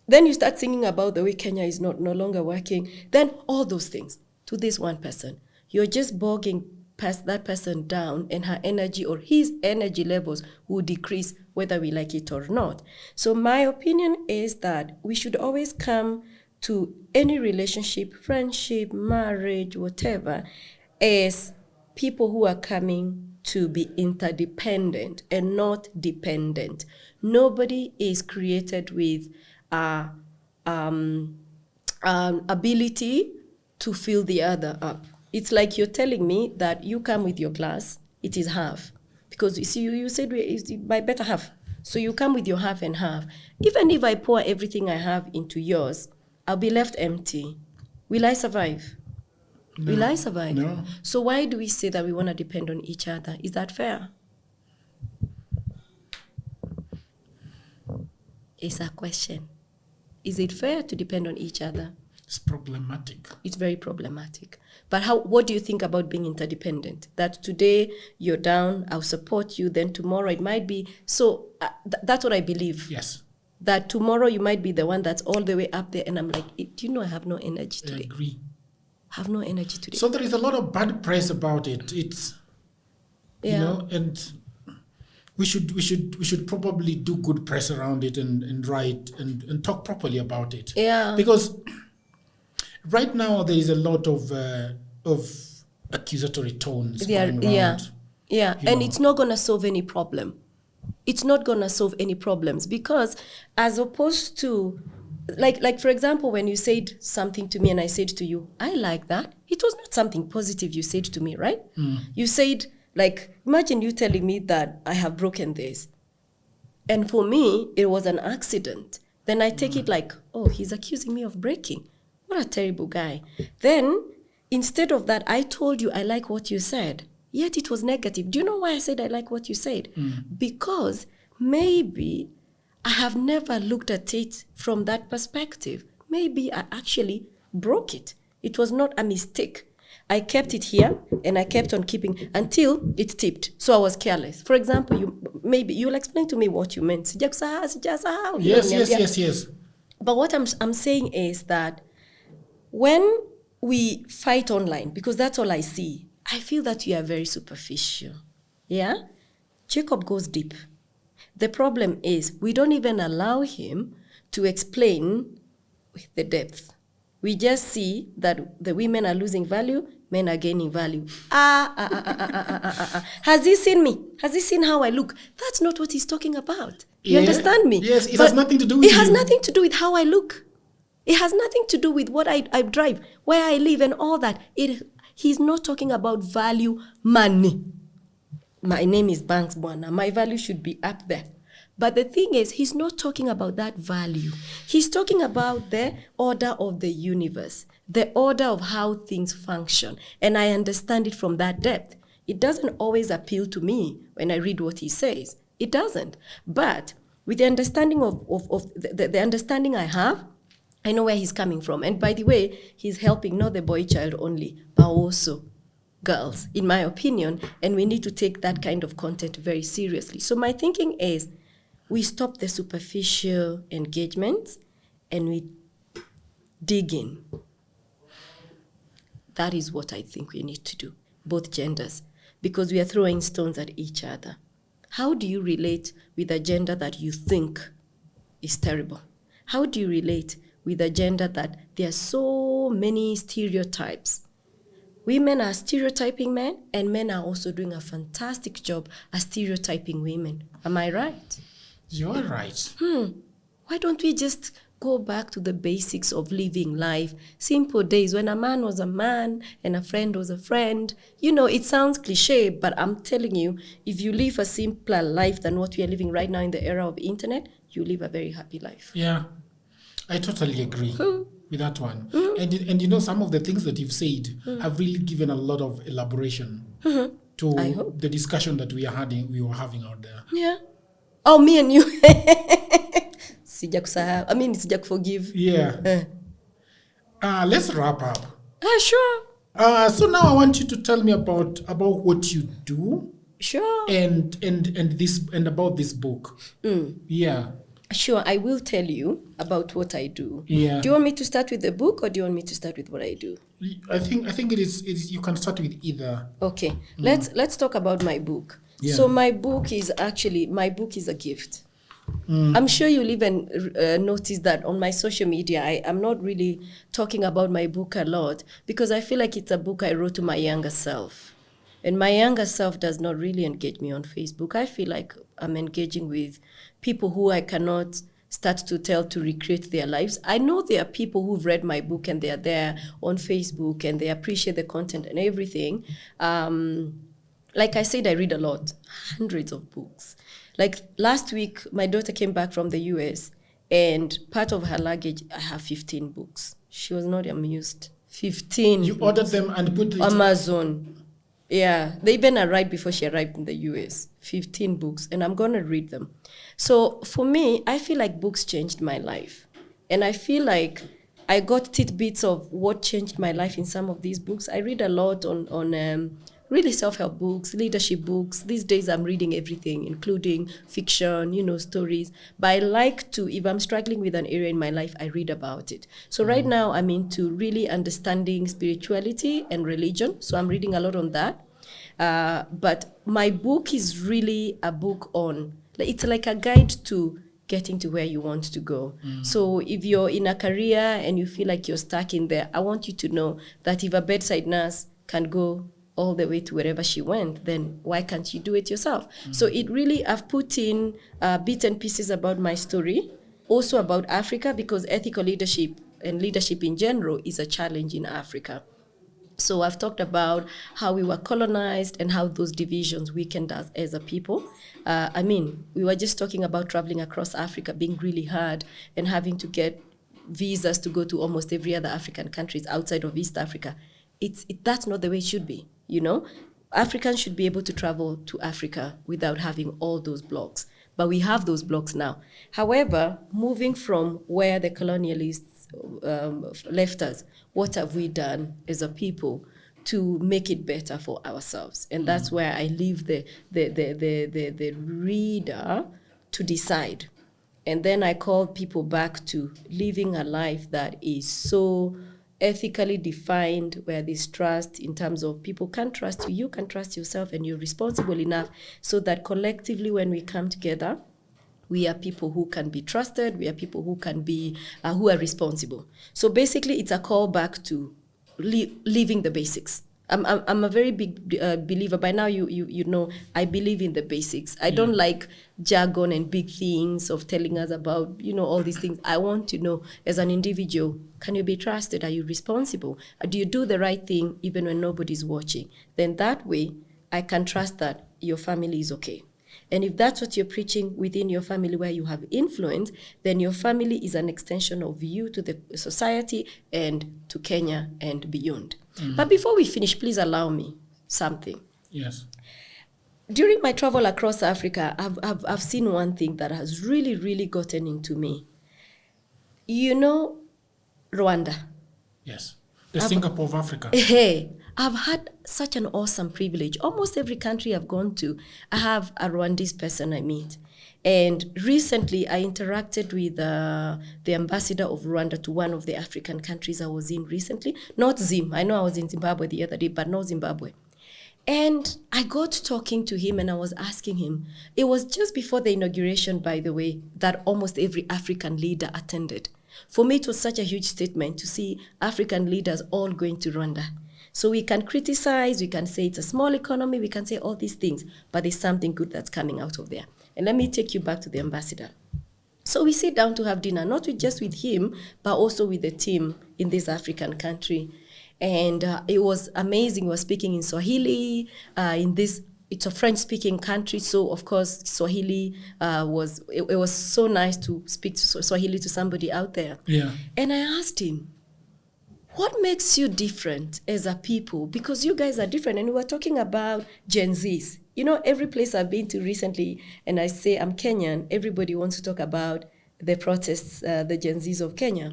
Then you start singing about the way Kenya is no longer working. Then all those things to this one person. You're just bogging past that person down, and her energy or his energy levels will decrease whether we like it or not. So my opinion is that we should always come to any relationship, friendship, marriage, whatever, as people who are coming to be interdependent and not dependent. Nobody is created with ability to fill the other up. It's like you're telling me that you come with your glass, it is half. Because you see, you said it's my better half. So you come with your half and half. Even if I pour everything I have into yours, I'll be left empty. Will I survive? No. Will I survive? No. So why do we say that we want to depend on each other? Is that fair? It's a question. Is it fair to depend on each other? It's problematic. It's very problematic. But what do you think about being interdependent? That today you're down, I'll support you, then tomorrow it might be. So that's what I believe. Yes. That tomorrow you might be the one that's all the way up there, and I'm like, do you know I have no energy today? I agree. Have no energy today. So there is a lot of bad press about it. It's, you know, and we should probably do good press around it and write and talk properly about it. Yeah. Because right now there is a lot of accusatory tones going around. Yeah. And it's not going to solve any problem. It's not going to solve any problems, because as opposed to, like for example, when you said something to me and I said to you, I like that. It was not something positive you said to me, right? You said, like, imagine you telling me that I have broken this. And for me, it was an accident. Then I take it like, oh, he's accusing me of breaking. What a terrible guy. Then, instead of that, I told you I like what you said. Yet it was negative. Do you know why I said I like what you said? Because maybe I have never looked at it from that perspective. Maybe I actually broke it. It was not a mistake. I kept it here and I kept on keeping until it tipped. So I was careless. For example, you'll explain to me what you meant. Yes. But what I'm saying is that when we fight online, because that's all I see, I feel that you are very superficial. Yeah? Jacob goes deep. The problem is we don't even allow him to explain the depth. We just see that the women are losing value, men are gaining value. Has he seen me? Has he seen how I look? That's not what he's talking about. You understand me? Yes, it has nothing to do with it has nothing to do with how I look. It has nothing to do with what I drive, where I live and all that. He's not talking about value, money. My name is Banks Bwana. My value should be up there. But the thing is, he's not talking about that value. He's talking about the order of the universe, the order of how things function. And I understand it from that depth. It doesn't always appeal to me when I read what he says. It doesn't. But with the understanding of the understanding I have, I know where he's coming from. And by the way, he's helping not the boy child only, but also girls, in my opinion. And we need to take that kind of content very seriously. So my thinking is, we stop the superficial engagements and we dig in. That is what I think we need to do, both genders, because we are throwing stones at each other. How do you relate with a gender that you think is terrible? How do you relate with a gender that there are so many stereotypes? Women are stereotyping men, and men are also doing a fantastic job at stereotyping women. Am I right? You're right. Why don't we just go back to the basics of living life? Simple days when a man was a man and a friend was a friend. You know, it sounds cliche, but I'm telling you, if you live a simpler life than what we are living right now in the era of internet, you live a very happy life. Yeah, I totally agree with that one. And you know, some of the things that you've said have really given a lot of elaboration to the discussion that we were having out there. Yeah. Oh, me and you. Sija forgive. Yeah. Let's wrap up. Sure. So now I want you to tell me about what you do. Sure. And about this book. Yeah. Sure, I will tell you about what I do. Yeah. Do you want me to start with the book, or do you want me to start with what I do? I think it is you can start with either. Okay. Let's talk about my book. Yeah. So my book is a gift. I'm sure you'll even notice that on my social media, I'm not really talking about my book a lot, because I feel like it's a book I wrote to my younger self. And my younger self does not really engage me on Facebook. I feel like I'm engaging with people who I cannot start to tell to recreate their lives. I know there are people who've read my book and they are there on Facebook and they appreciate the content and everything. Like I said, I read a lot, hundreds of books. Like last week, my daughter came back from the US, and part of her luggage, I have 15 books. She was not amused. 15 You ordered them and put it Amazon. Yeah, they even arrived before she arrived in the US. 15 books, and I'm going to read them. So for me, I feel like books changed my life. And I feel like I got tidbits of what changed my life in some of these books. I read a lot on really self-help books, leadership books. These days I'm reading everything, including fiction, stories. But I like to, if I'm struggling with an area in my life, I read about it. So right now I'm into really understanding spirituality and religion. So I'm reading a lot on that. But my book is really a book on, it's like a guide to getting to where you want to go. So if you're in a career and you feel like you're stuck in there, I want you to know that if a bedside nurse can go all the way to wherever she went, then why can't you do it yourself? So it really, I've put in bits and pieces about my story, also about Africa, because ethical leadership and leadership in general is a challenge in Africa. So I've talked about how we were colonized and how those divisions weakened us as a people. We were just talking about traveling across Africa being really hard and having to get visas to go to almost every other African countries outside of East Africa. That's not the way it should be, Africans should be able to travel to Africa without having all those blocks. But we have those blocks now. However, moving from where the colonialists left us, what have we done as a people to make it better for ourselves? And that's where I leave the reader to decide. And then I call people back to living a life that is so ethically defined, where there's trust in terms of people can trust you, you can trust yourself, and you're responsible enough so that collectively when we come together, we are people who can be trusted, we are people who can be, who are responsible. So basically it's a call back to living the basics. I'm a very big believer. By now, you know, I believe in the basics. I don't like jargon and big things of telling us about, all these things. I want to know, as an individual, can you be trusted? Are you responsible? Do you do the right thing even when nobody's watching? Then that way, I can trust that your family is okay. And if that's what you're preaching within your family where you have influence, then your family is an extension of you to the society and to Kenya and beyond. But before we finish, please allow me something. Yes. During my travel across Africa, I've seen one thing that has really, really gotten into me. Rwanda. Yes. The Singapore of Africa. Hey, I've had such an awesome privilege. Almost every country I've gone to, I have a Rwandese person I meet. And recently, I interacted with the ambassador of Rwanda to one of the African countries I was in recently. Not Zim. I know I was in Zimbabwe the other day, but not Zimbabwe. And I got talking to him and I was asking him. It was just before the inauguration, by the way, that almost every African leader attended. For me, it was such a huge statement to see African leaders all going to Rwanda. So we can criticize, we can say it's a small economy, we can say all these things, but there's something good that's coming out of there. And let me take you back to the ambassador. So we sit down to have dinner, not just with him, but also with the team in this African country. And it was amazing. We were speaking in Swahili, it's a French-speaking country, so of course Swahili it was so nice to speak Swahili to somebody out there. Yeah. And I asked him, what makes you different as a people? Because you guys are different. And we were talking about Gen Zs. Every place I've been to recently, and I say I'm Kenyan, everybody wants to talk about the protests, the Gen Zs of Kenya.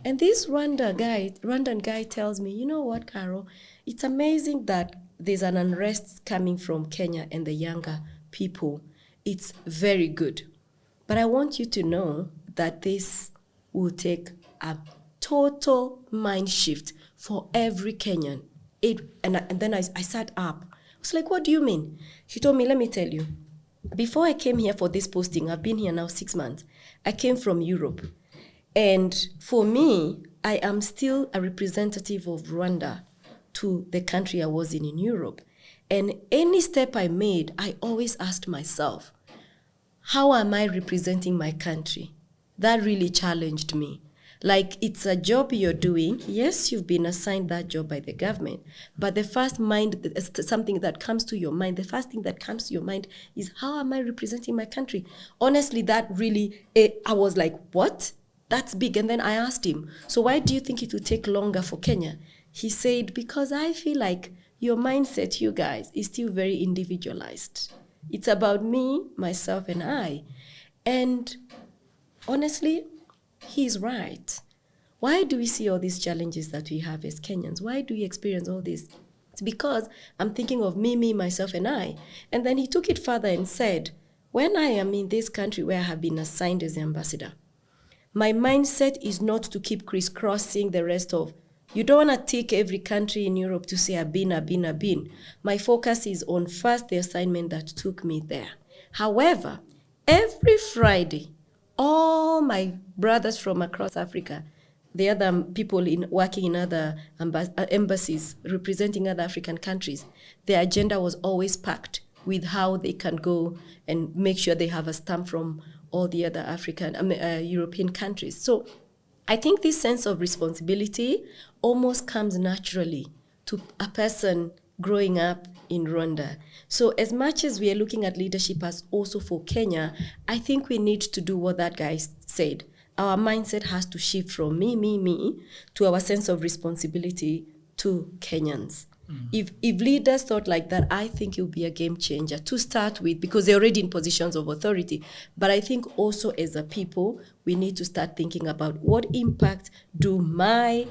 And this Rwandan guy tells me, you know what, Carol? It's amazing that there's an unrest coming from Kenya and the younger people. It's very good. But I want you to know that this will take a total mind shift for every Kenyan. And then I sat up. I was like, what do you mean? He told me, let me tell you. Before I came here for this posting, I've been here now 6 months. I came from Europe. And for me, I am still a representative of Rwanda to the country I was in Europe. And any step I made, I always asked myself, how am I representing my country? That really challenged me. Like, it's a job you're doing. Yes, you've been assigned that job by the government. But the first something that comes to your mind, the first thing that comes to your mind is, how am I representing my country? Honestly, that really, I was like, what? That's big. And then I asked him, so why do you think it will take longer for Kenya? he said, because I feel like your mindset, you guys, is still very individualized. It's about me, myself, and I. And honestly, he's right. Why do we see all these challenges that we have as Kenyans? Why do we experience all this? It's because I'm thinking of me, myself, and I. And then he took it further and said, when I am in this country where I have been assigned as ambassador, my mindset is not to keep crisscrossing the rest of. You don't want to tick every country in Europe to say, I've been. My focus is on first the assignment that took me there. However, every Friday, all my brothers from across Africa, the other people working in other embassies representing other African countries, their agenda was always packed with how they can go and make sure they have a stamp from all the other European countries. So I think this sense of responsibility almost comes naturally to a person growing up in Rwanda. So as much as we are looking at leadership as also for Kenya, I think we need to do what that guy said. Our mindset has to shift from me, to our sense of responsibility to Kenyans. If leaders thought like that, I think it would be a game changer to start with, because they're already in positions of authority. But I think also as a people, we need to start thinking about what impact do my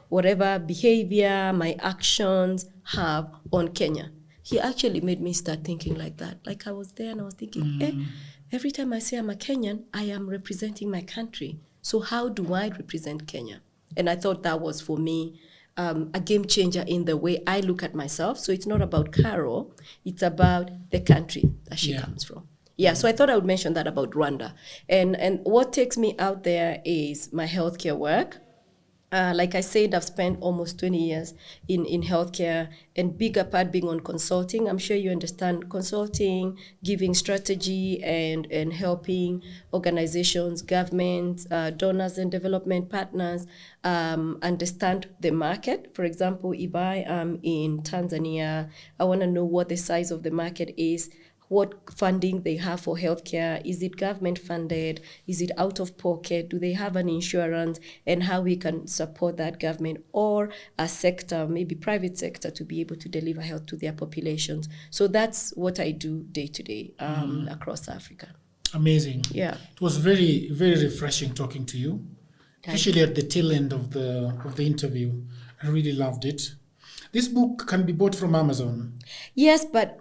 whatever behavior, my actions have on Kenya. He actually made me start thinking like that. Like I was there and I was thinking, every time I say I'm a Kenyan, I am representing my country. So how do I represent Kenya? And I thought that was, for me, a game changer in the way I look at myself. So it's not about Carol, it's about the country that she comes from. Yeah, so I thought I would mention that about Rwanda. And what takes me out there is my healthcare work. Like I said, I've spent almost 20 years in healthcare, and bigger part being on consulting. I'm sure you understand consulting, giving strategy and helping organizations, governments, donors and development partners understand the market. For example, if I am in Tanzania, I want to know what the size of the market is, what funding they have for healthcare. Is it government funded? Is it out of pocket? Do they have an insurance? And how we can support that government or a sector, maybe private sector, to be able to deliver health to their populations. So that's what I do day to day across Africa. Amazing. Yeah. It was very, very refreshing talking to you, especially at the tail end of the interview. I really loved it. This book can be bought from Amazon. Yes, but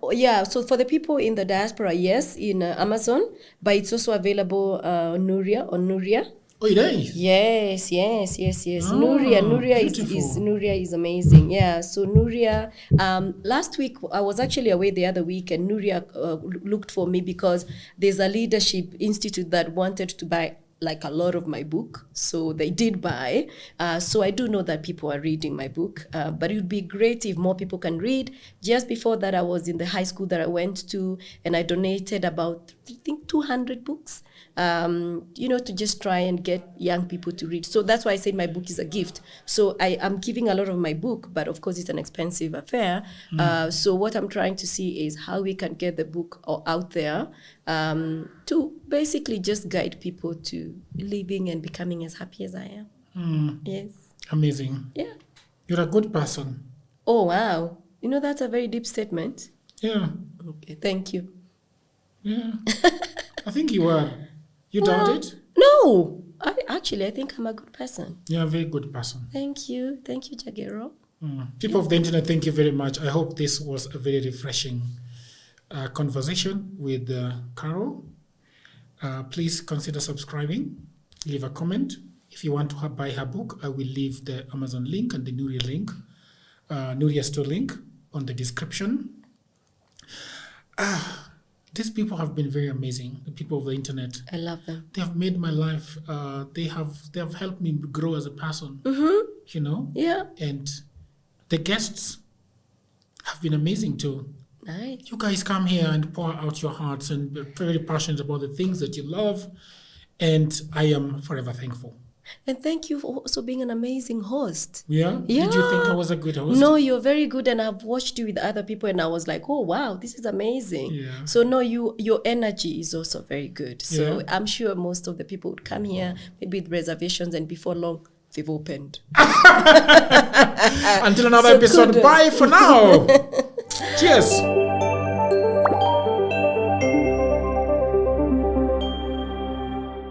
so for the people in the diaspora, yes, in Amazon, but it's also available on Nuria. Oh, it is? Yes. Oh, Nuria is amazing. Yeah, so Nuria, last week, I was actually away the other week, and Nuria looked for me because there's a leadership institute that wanted to buy like a lot of my book, so they did buy. So I do know that people are reading my book, but it would be great if more people can read. Just before that, I was in the high school that I went to, and I donated about, I think, 200 books, to just try and get young people to read. So that's why I said my book is a gift. So I am giving a lot of my book, but of course it's an expensive affair. So what I'm trying to see is how we can get the book out there to basically just guide people to living and becoming as happy as I am. Yes. Amazing. Yeah. You're a good person. Oh, wow. That's a very deep statement. Yeah. Okay, thank you. Yeah. I think you are. You doubt it? No. I think I'm a good person. You're a very good person. Thank you. Thank you, Jagero. People of the internet, thank you very much. I hope this was a very refreshing conversation with Carol. Please consider subscribing. Leave a comment. If you want to buy her book, I will leave the Amazon link and the Nuria link, Nuria store link on the description. These people have been very amazing. The people of the internet. I love them. They have made my life. They have helped me grow as a person. Yeah. And the guests have been amazing too. Nice. You guys come here and pour out your hearts and be very passionate about the things that you love. And I am forever thankful. And thank you for also being an amazing host. Yeah? Did you think I was a good host? No, you're very good, and I've watched you with other people, and I was like, oh, wow, this is amazing. Yeah. So, no, your energy is also very good. So Yeah. I'm sure most of the people would come here, maybe with reservations, and before long, they've opened. Until another episode. Bye for now. Cheers.